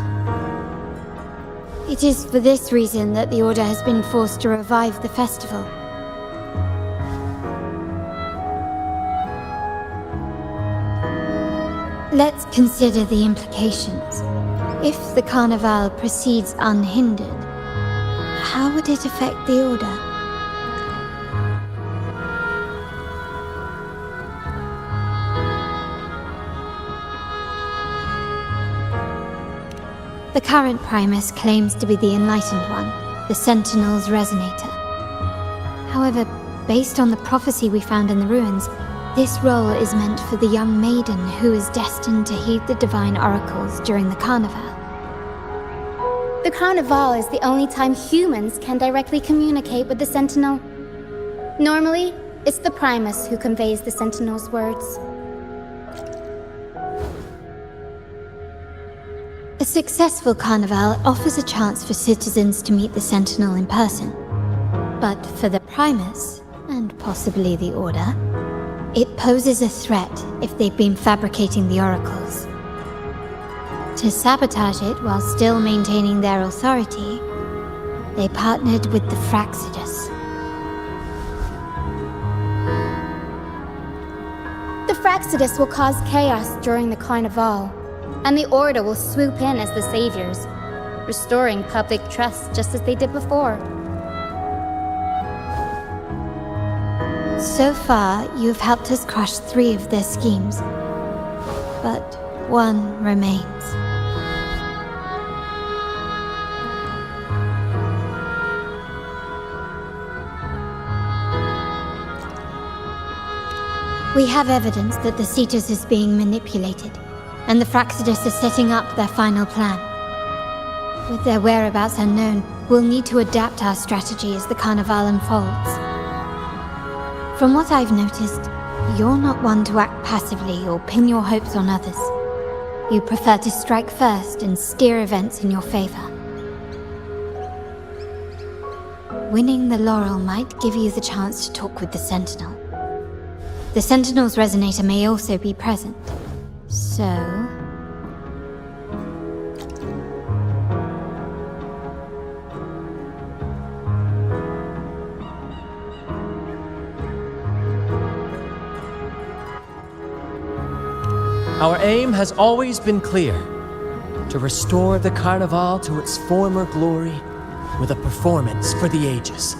It is for this reason that the Order has been forced to revive the festival. Let's consider the implications. If the Carnival proceeds unhindered, how would it affect the Order? The current Primus claims to be the Enlightened One, the Sentinel's Resonator. However, based on the prophecy we found in the ruins, this role is meant for the young maiden who is destined to heed the divine oracles during the Carnival.
The Carnival is the only time humans can directly communicate with the Sentinel. Normally, it's the Primus who conveys the Sentinel's words.
A successful Carnival offers a chance for citizens to meet the Sentinel in person. But for the Primus, and possibly the Order, it poses a threat if they've been fabricating the oracles. To sabotage it while still maintaining their authority, they partnered with the Fraxidus.
The Fraxidus will cause chaos during the Carnival, and the Order will swoop in as the saviors, restoring public trust just as they did before.
So far, you've helped us crush 3 of their schemes, but one remains. We have evidence that the Cetus is being manipulated, and the Fraxidus are setting up their final plan. With their whereabouts unknown, we'll need to adapt our strategy as the Carnival unfolds. From what I've noticed, you're not one to act passively or pin your hopes on others. You prefer to strike first and steer events in your favor. Winning the laurel might give you the chance to talk with the Sentinel. The Sentinel's Resonator may also be present, so...
Our aim has always been clear: to restore the Carnival to its former glory with a performance for the ages.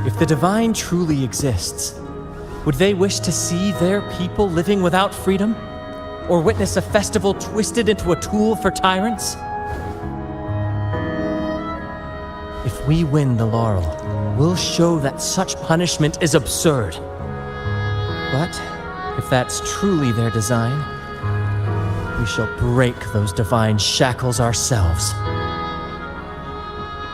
If the Divine truly exists, would they wish to see their people living without freedom? Or witness a festival twisted into a tool for tyrants? If we win the laurel, we'll show that such punishment is absurd. But if that's truly their design, we shall break those divine shackles ourselves.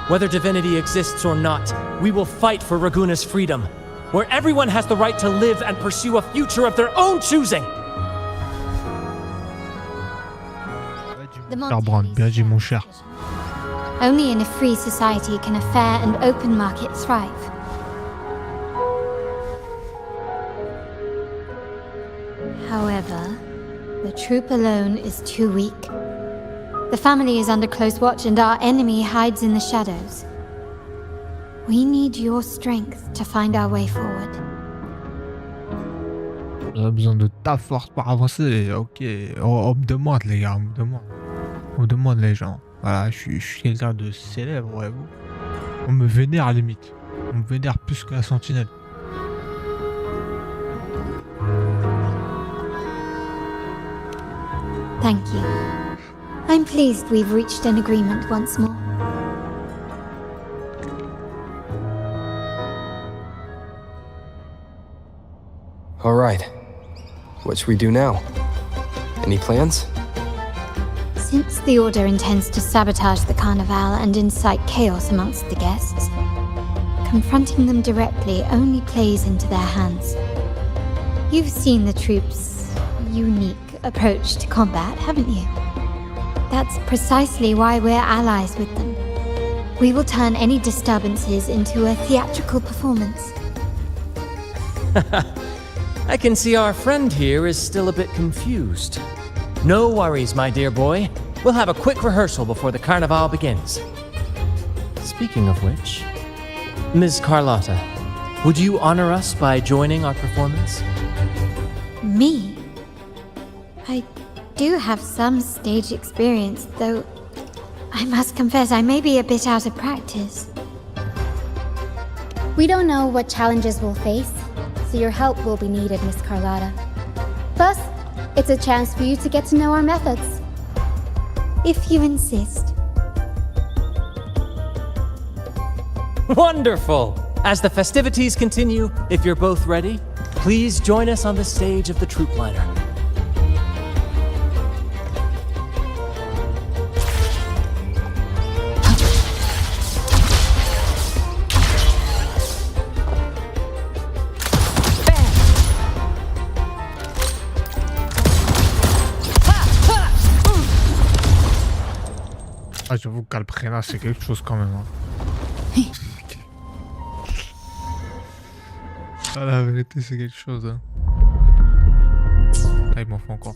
Whether divinity exists or not, we will fight for Raguna's freedom, where everyone has the right to live and pursue a future of their own choosing.
Bien dit, mon cher.
Only in a free society can a fair and open market thrive. However, the troop alone is too weak. The family is under close watch and our enemy hides in the shadows. We need your strength to find our way forward.
On a besoin de ta force pour avancer. Ok, on me demande les gars, on me demande les gens. Voilà, je suis quelqu'un de célèbre, voyez-vous. On me vénère à la limite. On me vénère plus que la sentinelle.
Thank you. I'm pleased we've reached an agreement once more.
All right. What should we do now? Any plans?
Since the Order intends to sabotage the Carnival and incite chaos amongst the guests, confronting them directly only plays into their hands. You've seen the troops' unique approach to combat, haven't you? That's precisely why we're allies with them. We will turn any disturbances into a theatrical performance.
I can see our friend here is still a bit confused. No worries, my dear boy. We'll have a quick rehearsal before the Carnival begins. Speaking of which, Ms. Carlotta, would you honor us by joining our performance?
Me? I do have some stage experience, though I must confess I may be a bit out of practice.
We don't know what challenges we'll face, so your help will be needed, Miss Carlotta. Plus, it's a chance for you to get to know our methods.
If you insist.
Wonderful! As the festivities continue, if you're both ready, please join us on the stage of the troop liner.
Ah, j'avoue que Calprena, c'est quelque chose quand même. Hein. Ah, la vérité, c'est quelque chose. Hein. Ah, il m'en faut encore.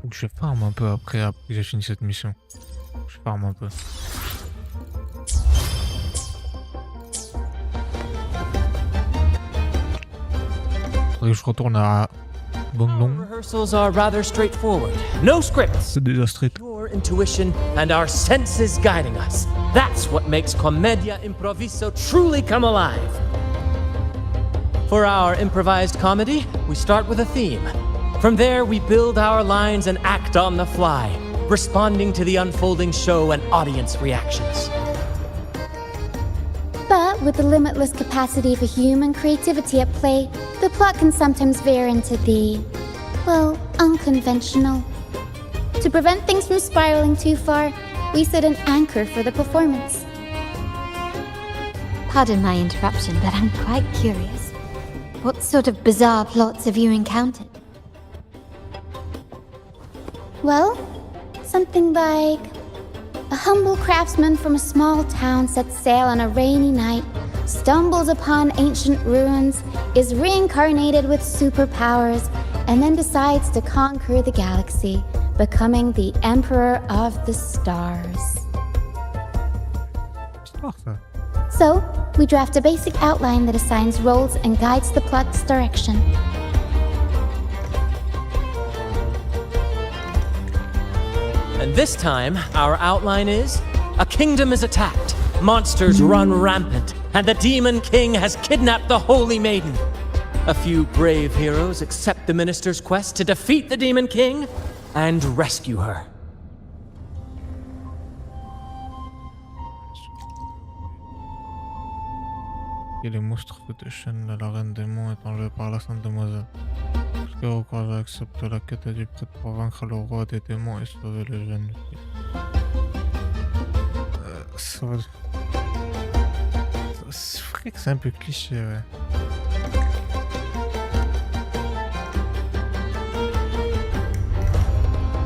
Faut que je farme un peu après que j'ai fini cette mission. Je farme un peu. Faudrait que je retourne à Bongdong.
Rehearsals are rather straightforward. No scripts.
C'est déjà straight.
Your intuition and our senses guiding us. That's what makes Commedia Improviso truly come alive. For our improvised comedy, we start with a theme. From there, we build our lines and act on the fly, responding to the unfolding show and audience reactions.
But with the limitless capacity for human creativity at play, the plot can sometimes veer into the, well, unconventional. To prevent things from spiraling too far, we set an anchor for the performance.
Pardon my interruption, but I'm quite curious. What sort of bizarre plots have you encountered?
Well, something like a humble craftsman from a small town sets sail on a rainy night, stumbles upon ancient ruins, is reincarnated with superpowers, and then decides to conquer the galaxy, becoming the Emperor of the Stars. So, we draft a basic outline that assigns roles and guides the plot's direction.
And this time, our outline is: a kingdom is attacked, monsters run rampant, and the Demon King has kidnapped the Holy Maiden. A few brave heroes accept the minister's quest to defeat the Demon King and rescue her.
Et les monstres se déchaînent de la reine démon est enlevée par la sainte demoiselle. Jusqu'à record accepte la quête du prêtre pour vaincre le roi des démons et sauver les jeunes filles. C'est vrai que c'est un peu cliché, ouais.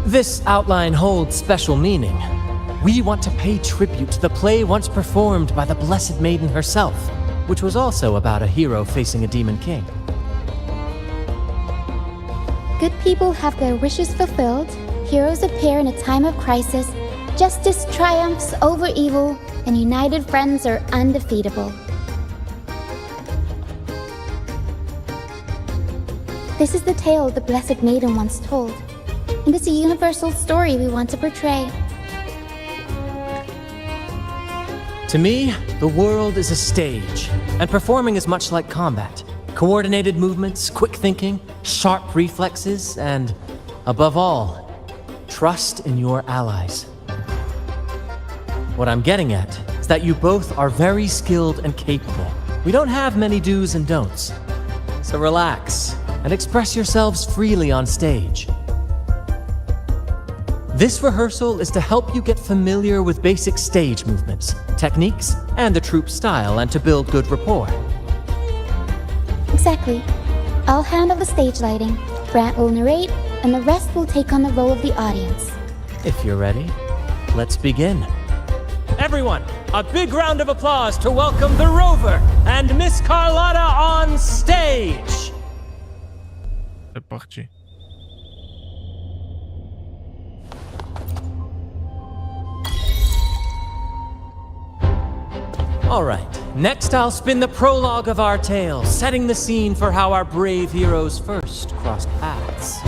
This outline holds special meaning. We want to pay tribute to the play once performed by the Blessed Maiden herself, which was also about a hero facing a Demon King.
Good people have their wishes fulfilled, heroes appear in a time of crisis, justice triumphs over evil, and united friends are undefeatable. This is the tale the Blessed Maiden once told, and it's a universal story we want to portray.
To me, the world is a stage, and performing is much like combat. Coordinated movements, quick thinking, sharp reflexes, and, above all, trust in your allies. What I'm getting at is that you both are very skilled and capable. We don't have many do's and don'ts. So relax and express yourselves freely on stage. This rehearsal is to help you get familiar with basic stage movements, techniques, and the troupe style, and to build good rapport.
Exactly. I'll handle the stage lighting, Grant will narrate, and the rest will take on the role of the audience.
If you're ready, let's begin. Everyone, a big round of applause to welcome the Rover and Miss Carlotta on stage!
C'est parti.
All right, next I'll spin the prologue of our tale, setting the scene for how our brave heroes first crossed paths.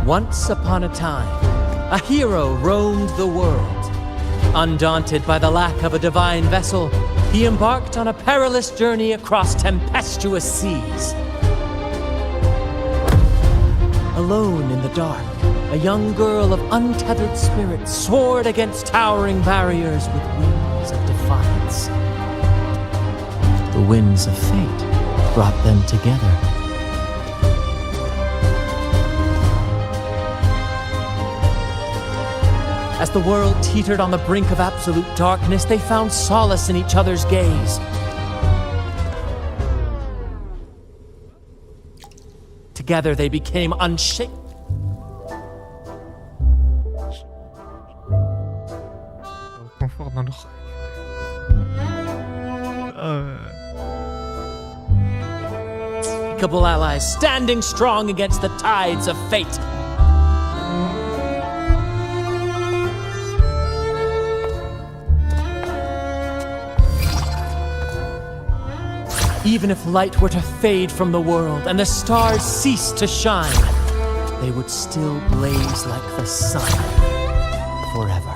Once upon a time, a hero roamed the world. Undaunted by the lack of a divine vessel, he embarked on a perilous journey across tempestuous seas. Alone in the dark, a young girl of untethered spirit soared against towering barriers with wings of defiance. The winds of fate brought them together. As the world teetered on the brink of absolute darkness, they found solace in each other's gaze. Together they became unshakable.
Confort dans leur...
Unshakable allies standing strong against the tides of fate. Even if light were to fade from the world and the stars cease to shine, they would still blaze like the sun forever.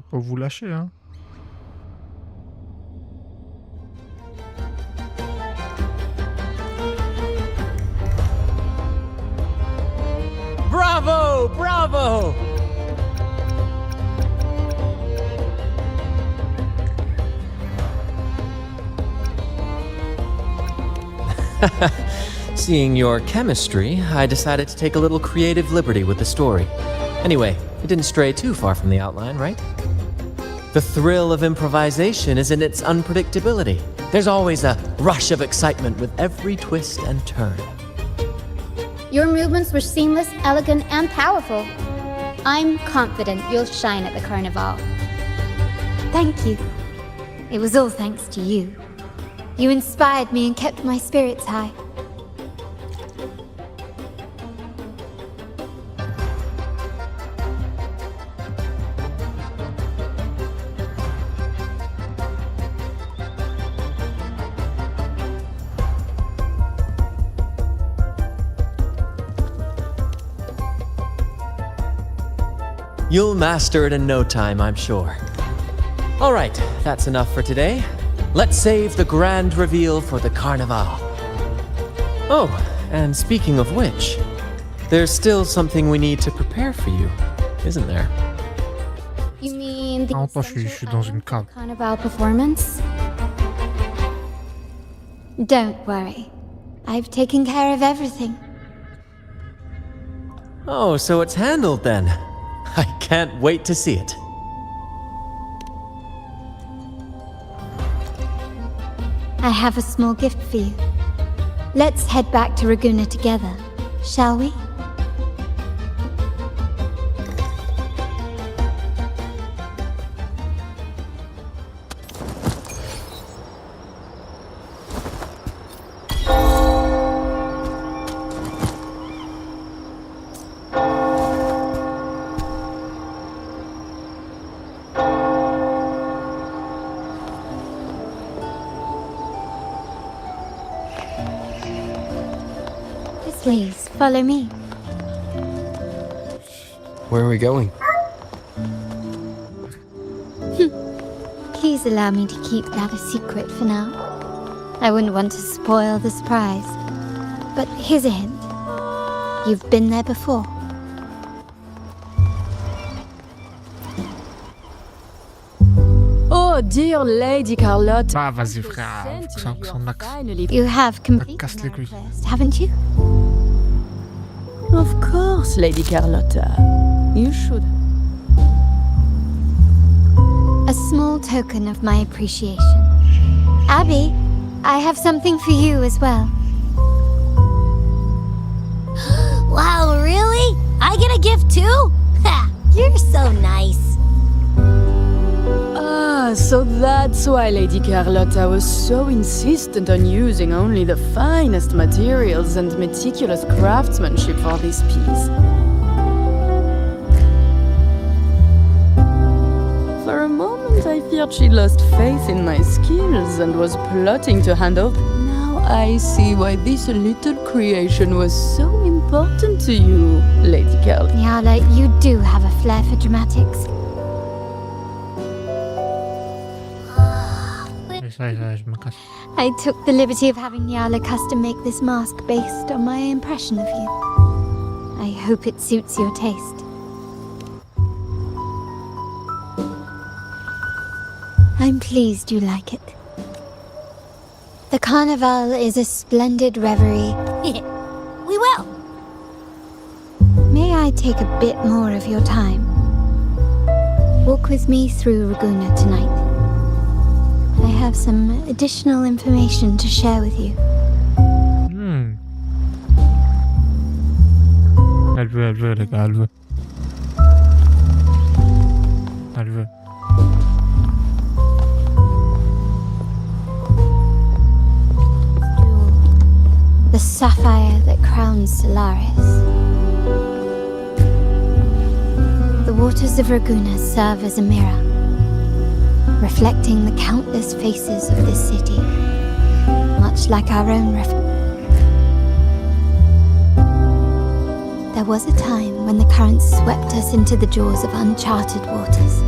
Faut vous lâcher, hein.
Bravo! Bravo! Seeing your chemistry, I decided to take a little creative liberty with the story. Anyway, it didn't stray too far from the outline, right? The thrill of improvisation is in its unpredictability. There's always a rush of excitement with every twist and turn.
Your movements were seamless, elegant, and powerful. I'm confident you'll shine at the Carnival.
Thank you. It was all thanks to you. You inspired me and kept my spirits high.
You'll master it in no time, I'm sure. All right, that's enough for today. Let's save the grand reveal for the Carnival. Oh, and speaking of which, there's still something we need to prepare for you, isn't there?
You mean the
Attends, je suis dans une cave.
Carnival performance?
Don't worry. I've taken care of everything.
Oh, so it's handled then. I can't wait to see it.
I have a small gift for you. Let's head back to Raguna together, shall we? Please, follow me.
Where are we going?
Please allow me to keep that a secret for now. I wouldn't want to spoil the surprise. But here's a hint. You've been there before.
Oh, dear Lady Carlotta.
Ah, vas-y, frère. Faut que son accent.
You have completed
casse les
my
couilles.
quest, haven't you?
Of course, Lady Carlotta. You should.
A small token of my appreciation. Abby, I have something for you as well.
Wow, really? I get a gift too? Ha! You're so nice.
Ah, so that's why Lady Carlotta was so insistent on using only the finest materials and meticulous craftsmanship for this piece. For a moment, I feared she lost faith in my skills and was plotting to hand over. Now I see why this little creation was so important to you, Lady Carlotta.
Nyala, you do have a flair for dramatics.
Je me casse.
I took the liberty of having Nyala custom make this mask based on my impression of you. I hope it suits your taste. I'm pleased you like it. The Carnival is a splendid reverie.
We will.
May I take a bit more of your time? Walk with me through Raguna tonight. I have some additional information to share with you.
Elle veut, les gars, elle veut. Elle veut.
The sapphire that crowns Solaris. The waters of Raguna serve as a mirror, reflecting the countless faces of this city, much like our own There was a time when the currents swept us into the jaws of uncharted waters,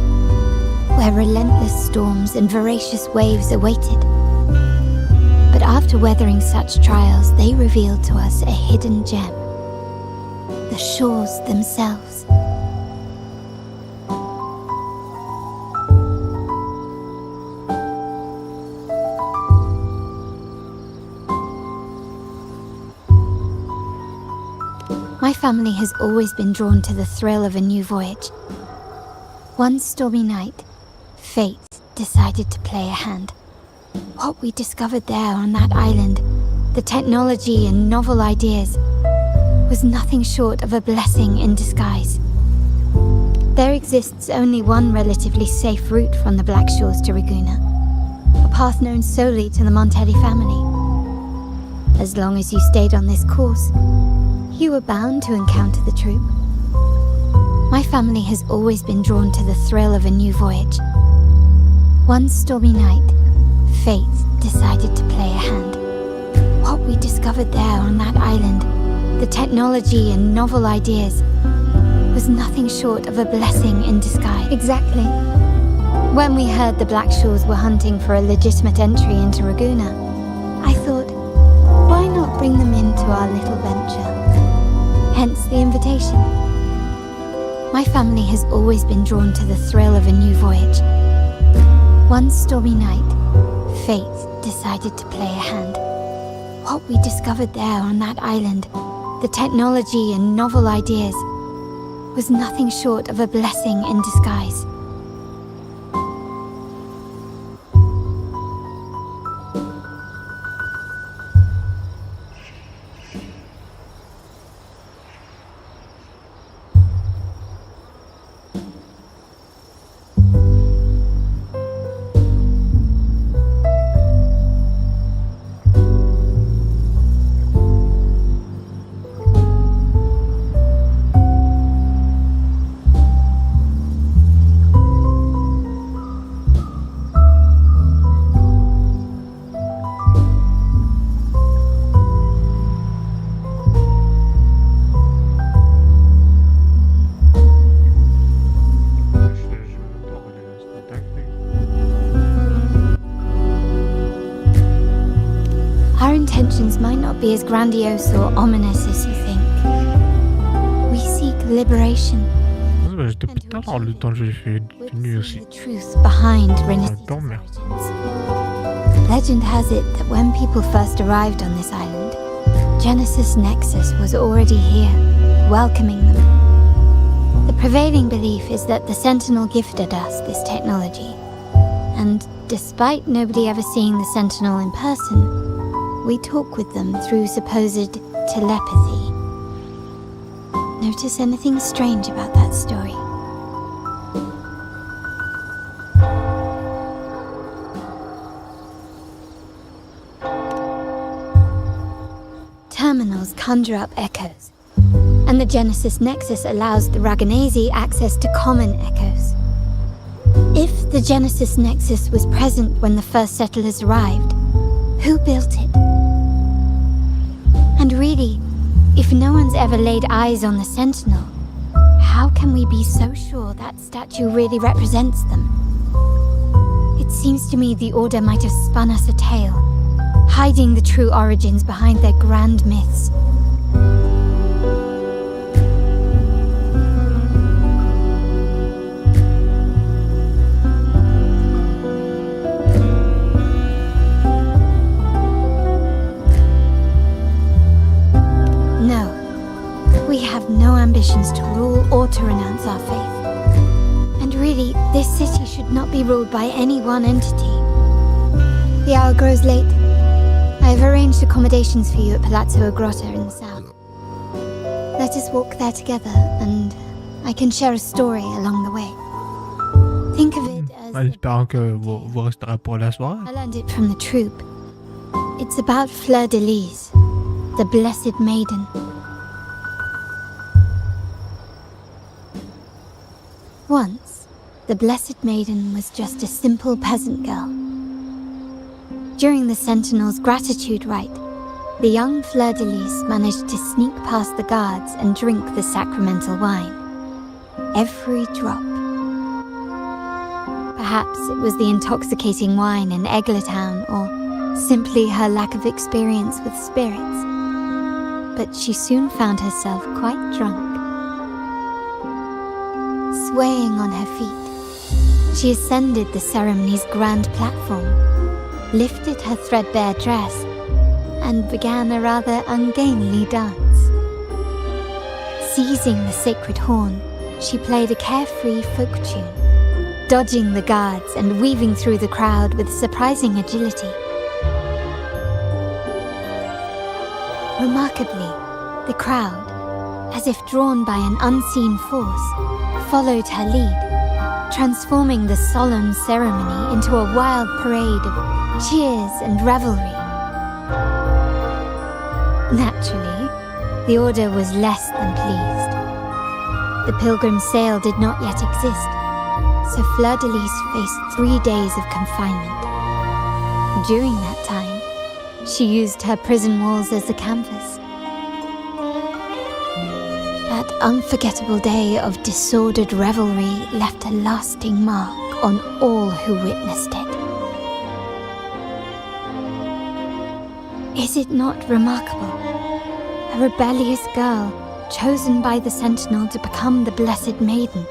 where relentless storms and voracious waves awaited. But after weathering such trials, they revealed to us a hidden gem, the shores themselves. My family has always been drawn to the thrill of a new voyage. One stormy night, fate decided to play a hand. What we discovered there on that island, the technology and novel ideas, was nothing short of a blessing in disguise. There exists only one relatively safe route from the Black Shores to Raguna, a path known solely to the Montelli family. As long as you stayed on this course, you were bound to encounter the troop. My family has always been drawn to the thrill of a new voyage. One stormy night, fate decided to play a hand. What we discovered there on that island, the technology and novel ideas, was nothing short of a blessing in disguise. Exactly. When we heard the Black Shores were hunting for a legitimate entry into Raguna, I thought, why not bring them into our little venture? Hence the invitation. My family has always been drawn to the thrill of a new voyage. One stormy night, fate decided to play a hand. What we discovered there on that island, the technology and novel ideas, was nothing short of a blessing in disguise. not be as grandiose or ominous as you think. We seek liberation.
J'étais putain dans le temps que j'ai fait de nuit aussi.
The truth behind RINASCITA's
Attends, merde.
origins. Legend has it that when people first arrived on this island, Genesis Nexus was already here, welcoming them. The prevailing belief is that the Sentinel gifted us this technology, and despite nobody ever seeing the Sentinel in person, we talk with them through supposed telepathy. Notice anything strange about that story? Terminals conjure up echoes, and the Genesis Nexus allows the Raganese access to common echoes. If the Genesis Nexus was present when the first settlers arrived, who built it? And really, if no one's ever laid eyes on the Sentinel, how can we be so sure that statue really represents them? It seems to me the Order might have spun us a tale, hiding the true origins behind their grand myths. We have no ambitions to rule or to renounce our faith. And really, this city should not be ruled by any one entity. The hour grows late. I have arranged accommodations for you at Palazzo Grotta in the south. Let us walk there together, and I can share a story along the way. Think of it as...
Espérant que vous resterez pour la soirée.
I learned it from the troop. It's about Fleur de Lis, the Blessed Maiden. Once, the Blessed Maiden was just a simple peasant girl. During the Sentinel's gratitude rite, the young Fleur de Lis managed to sneak past the guards and drink the sacramental wine. Every drop. Perhaps it was the intoxicating wine in Eggletown, or simply her lack of experience with spirits. But she soon found herself quite drunk. Swaying on her feet, she ascended the ceremony's grand platform, lifted her threadbare dress, and began a rather ungainly dance. Seizing the sacred horn, she played a carefree folk tune, dodging the guards and weaving through the crowd with surprising agility. Remarkably, the crowd, as if drawn by an unseen force, followed her lead, transforming the solemn ceremony into a wild parade of cheers and revelry. Naturally, the Order was less than pleased. The pilgrim sale did not yet exist, so Fleur de Lis faced 3 days of confinement. During that time, she used her prison walls as a canvas. That unforgettable day of disordered revelry left a lasting mark on all who witnessed it. Is it not remarkable? A rebellious girl chosen by the Sentinel to become the Blessed Maiden.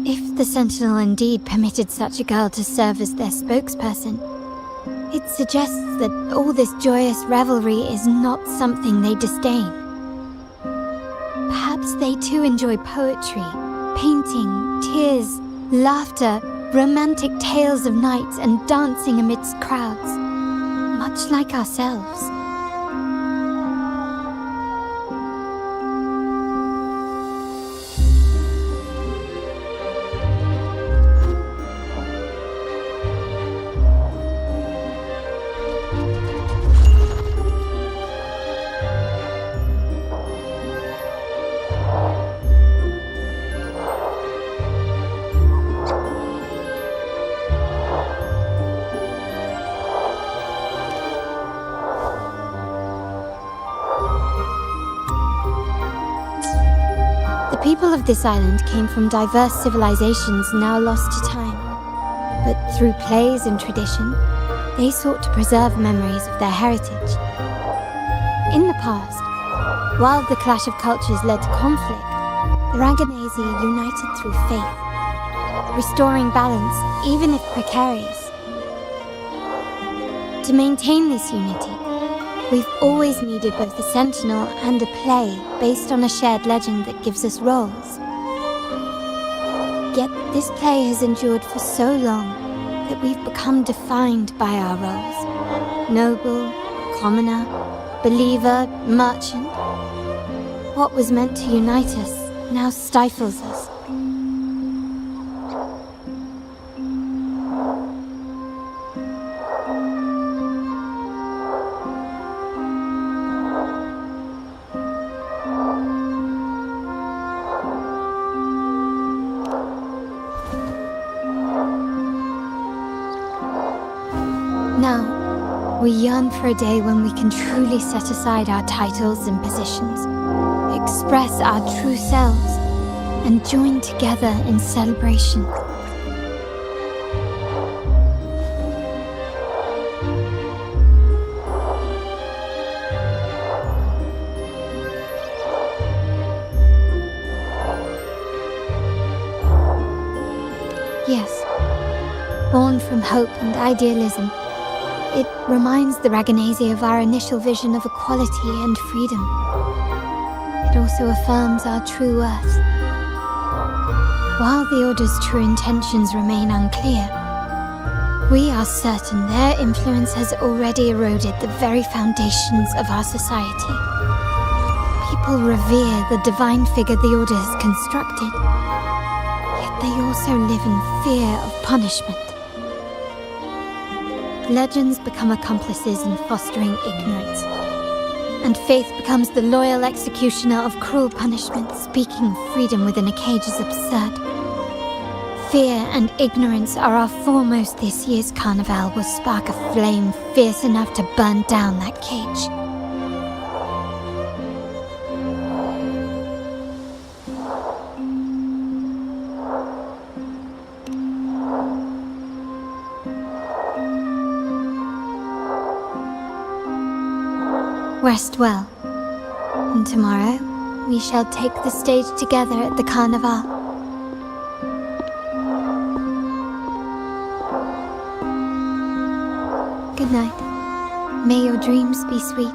If the Sentinel indeed permitted such a girl to serve as their spokesperson, it suggests that all this joyous revelry is not something they disdain. Perhaps they too enjoy poetry, painting, tears, laughter, romantic tales of nights, and dancing amidst crowds, much like ourselves. The people of this island came from diverse civilizations now lost to time. But through plays and tradition, they sought to preserve memories of their heritage. In the past, while the clash of cultures led to conflict, the Raganesi united through faith, restoring balance even if precarious. To maintain this unity, we've always needed both a sentinel and a play based on a shared legend that gives us roles. Yet this play has endured for so long that we've become defined by our roles. Noble, commoner, believer, merchant. What was meant to unite us now stifles us. Now, we yearn for a day when we can truly set aside our titles and positions, express our true selves, and join together in celebration. Yes, born from hope and idealism, it reminds the Raganesi of our initial vision of equality and freedom. It also affirms our true worth. While the Order's true intentions remain unclear, we are certain their influence has already eroded the very foundations of our society. People revere the divine figure the Order has constructed, yet they also live in fear of punishment. Legends become accomplices in fostering ignorance, and faith becomes the loyal executioner of cruel punishment. Speaking of freedom within a cage is absurd. Fear and ignorance are our foremost. This year's carnival will spark a flame fierce enough to burn down that cage. Rest well, and tomorrow we shall take the stage together at the Carnival. Good night. May your dreams be sweet.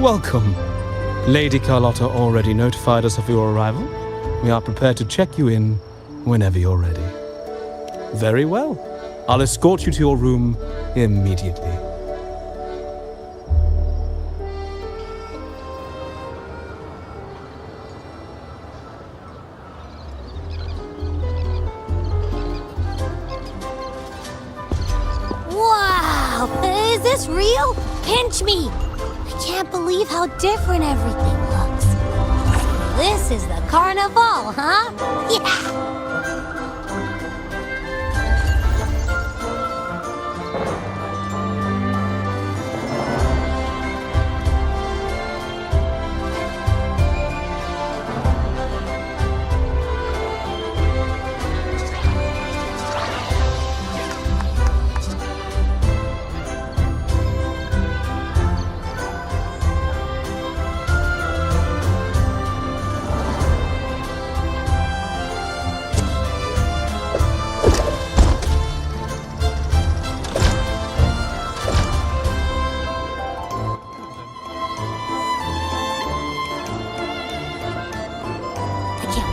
Welcome. Lady Carlotta already notified us of your arrival. We are prepared to check you in whenever you're ready. Very well. I'll escort you to your room immediately.
Wow! Is this real? Pinch me! I can't believe how different everything looks. So this is the Carnival, huh? Yeah!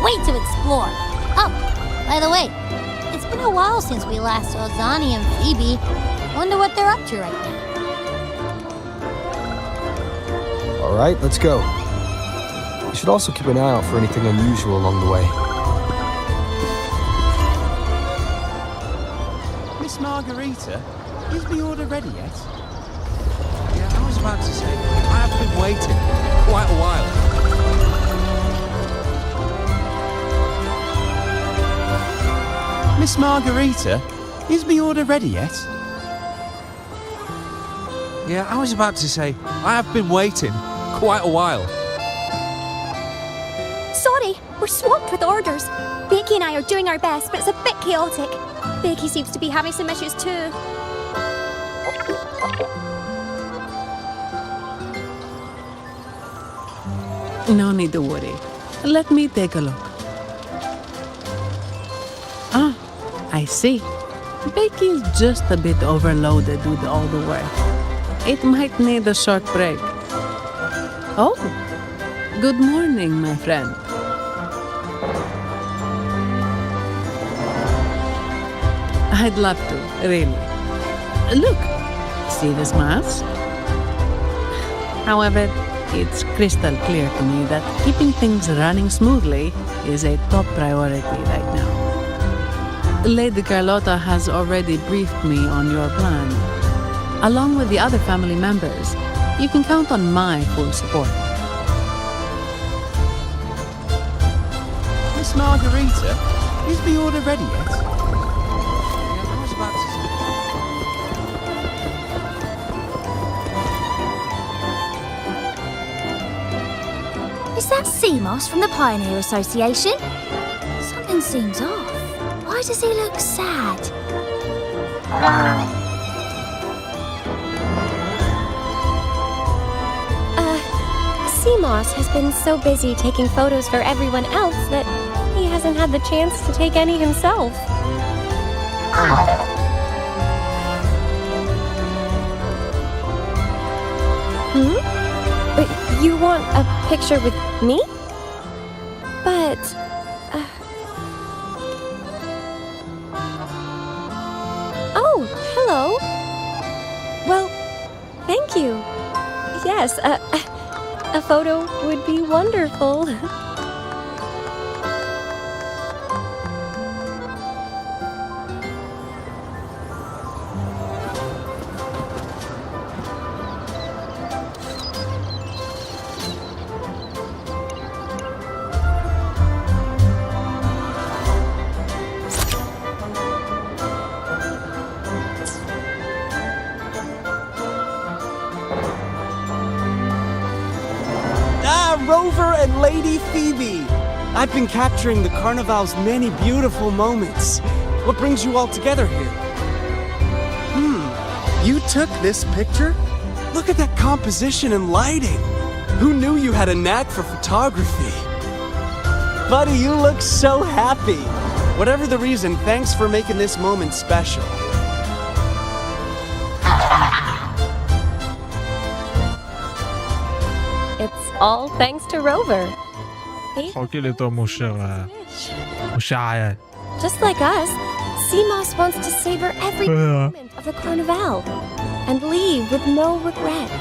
Wait to explore. Oh, by the way, it's been a while since we last saw Zani and Phoebe. Wonder what they're up to right now.
All right, let's go. We should also keep an eye out for anything unusual along the way.
Miss Margarita, is the order ready yet? Yeah, I was about to say, I have been waiting quite a while. Miss Margarita, is me order ready yet? Yeah, I was about to say, I have been waiting quite a while.
Sorry, we're swamped with orders. Becky and I are doing our best, but it's a bit chaotic. Becky seems to be having some issues too.
No need to worry. Let me take a look. Ah, I see. Becky's just a bit overloaded with all the work. It might need a short break. Oh, good morning, my friend. I'd love to, really. Look, see this mask? However, it's crystal clear to me that keeping things running smoothly is a top priority right now. Lady Carlotta has already briefed me on your plan. Along with the other family members, you can count on my full support.
Miss Margarita, is the order ready yet? Yeah, I was about to say.
Is that Seamoss from the Pioneer Association? Something seems off. Why does he look sad? Seamoss has been so busy taking photos for everyone else that he hasn't had the chance to take any himself. But you want a picture with me? But... Oh, hello. Well, thank you. Yes, a photo would be wonderful.
Rover and Lady Phoebe! I've been capturing the Carnival's many beautiful moments. What brings you all together here? You took this picture? Look at that composition and lighting! Who knew you had a knack for photography? Buddy, you look so happy! Whatever the reason, thanks for making this moment special.
All thanks to Rover.
Tranquille-toi, mon cher Ryan.
Just like us, Seamoss wants to savor every moment of the Carnival and leave with no regrets.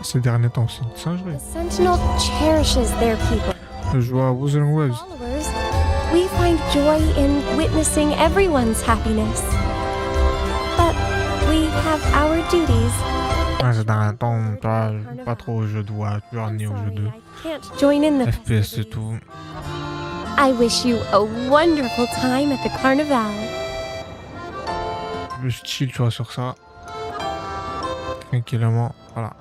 Ces derniers temps, c'est une singerie.
The Sentinel cherishes their people.
Je vois Wuthering Waves.
Followers, we find joy in witnessing everyone's happiness. But we have our duties.
Ces derniers temps, toi, pas trop aux jeux de voix, toujours ni aux jeux de
Can't join in the
FPS et tout.
I wish you a wonderful time at the Carnival.
Je chill, tu vois, sur ça. Tranquillement, voilà.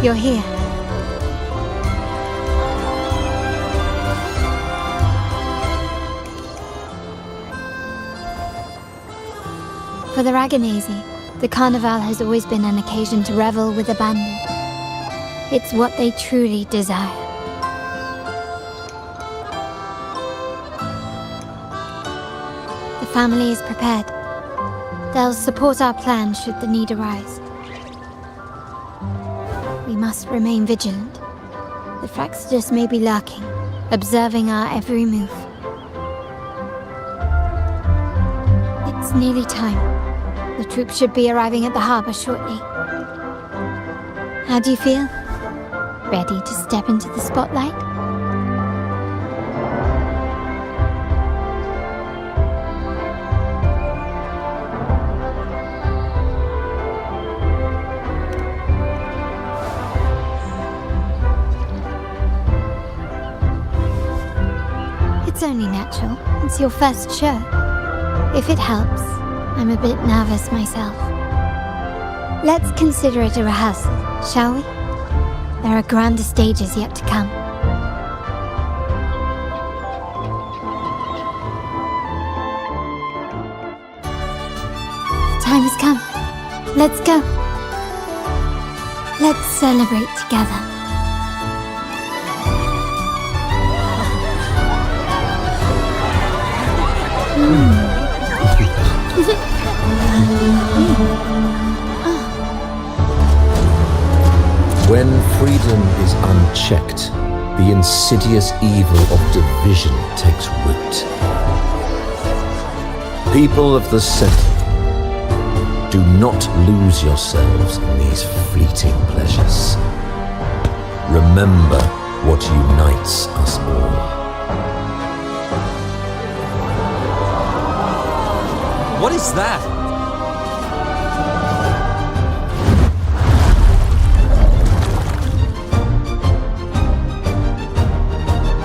you're here. For the Raganesi, the Carnival has always been an occasion to revel with abandon. It's what they truly desire. The family is prepared. They'll support our plan should the need arise. We must remain vigilant. The Fraxidus may be lurking, observing our every move. It's nearly time. The troops should be arriving at the harbor shortly. How do you feel? Ready to step into the spotlight? It's only natural. It's your first show. If it helps, I'm a bit nervous myself. Let's consider it a rehearsal, shall we? There are grander stages yet to come. The time has come. Let's go. Let's celebrate together.
When freedom is unchecked, the insidious evil of division takes root. People of the Sentinel, do not lose yourselves in these fleeting pleasures. Remember what unites us all.
What is that?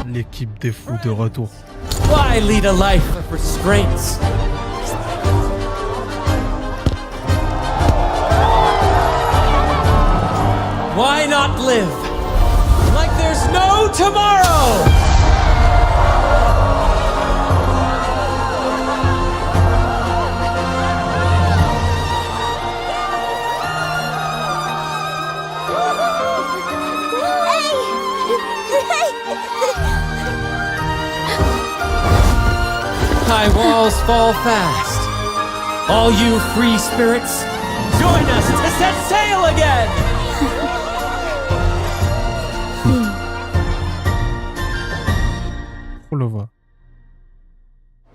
L'équipe des fous de retour.
Why lead a life of restraints? Why not live like there's no tomorrow? High walls fall fast. All you free spirits, join us to set sail again!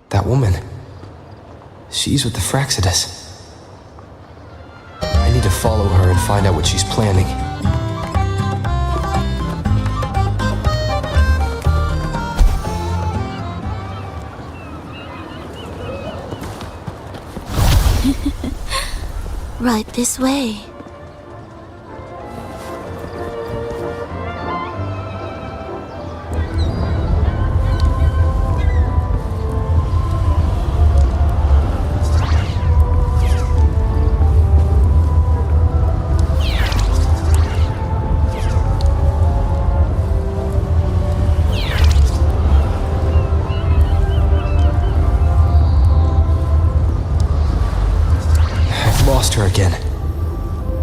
That woman. She's with the Fraxidus. I need to follow her and find out what she's planning.
Right this way.
Lost her again.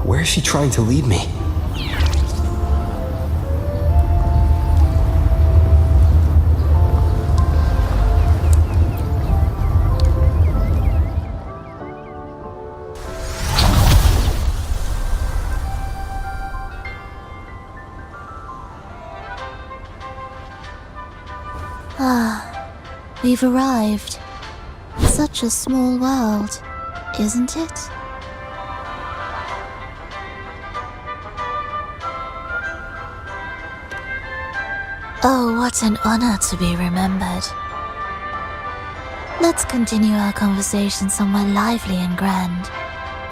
Where is she trying to lead me?
Ah, we've arrived. Such a small world, isn't it? Oh, what an honor to be remembered. Let's continue our conversation somewhere lively and grand.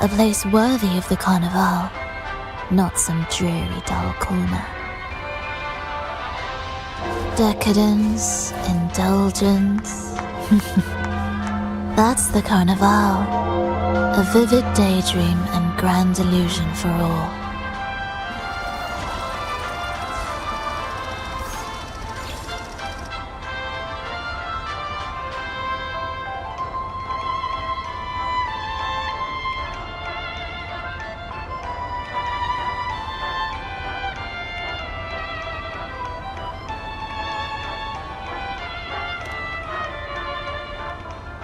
A place worthy of the Carnival, not some dreary dull corner. Decadence, indulgence. That's the Carnival. A vivid daydream and grand illusion for all.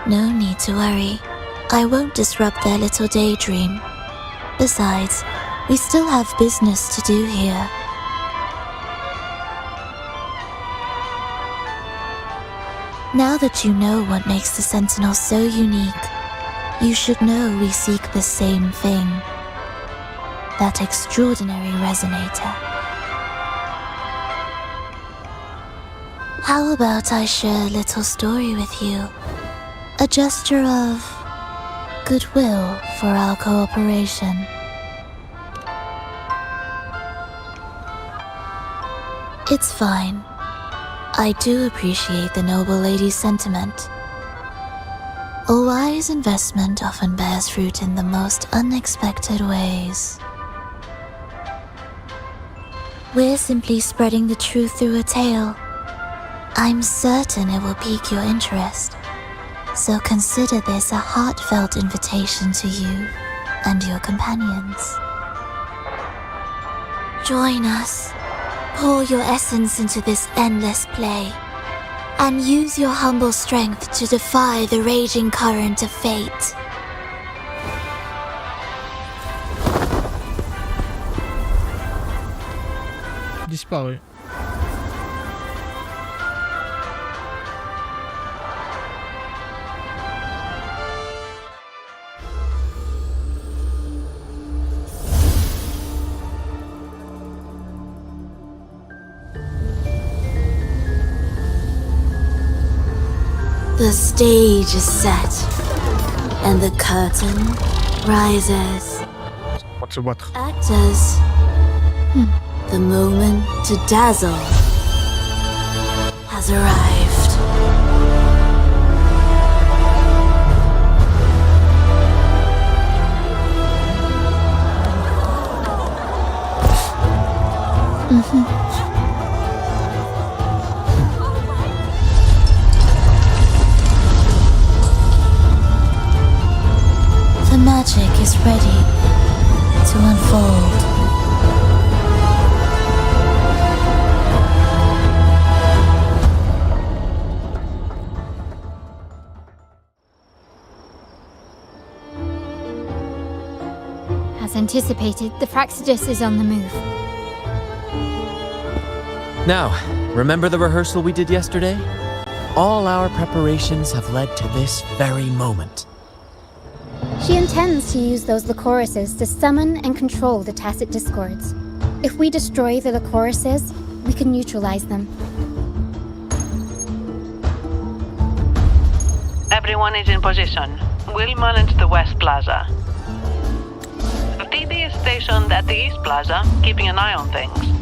No need to worry. I won't disrupt their little daydream. Besides, we still have business to do here. Now that you know what makes the Sentinel so unique, you should know we seek the same thing. That extraordinary resonator. How about I share a little story with you? A gesture of goodwill for our cooperation. It's fine. I do appreciate the noble lady's sentiment. A wise investment often bears fruit in the most unexpected ways. We're simply spreading the truth through a tale. I'm certain it will pique your interest, so consider this a heartfelt invitation to you and your companions. Join us, pour your essence into this endless play, and use your humble strength to defy the raging current of fate.
Disparu.
The stage is set, and the curtain rises.
What's the matter?
Actors, the moment to dazzle has arrived. The magic is ready to unfold.
As anticipated, the Fraxidus is on the move.
Now, remember the rehearsal we did yesterday? All our preparations have led to this very moment.
She intends to use those Lycoruses to summon and control the Tacit Discords. If we destroy the Lycoruses, we can neutralize them.
Everyone is in position. We'll manage the West Plaza. The TD is stationed at the East Plaza, keeping an eye on things.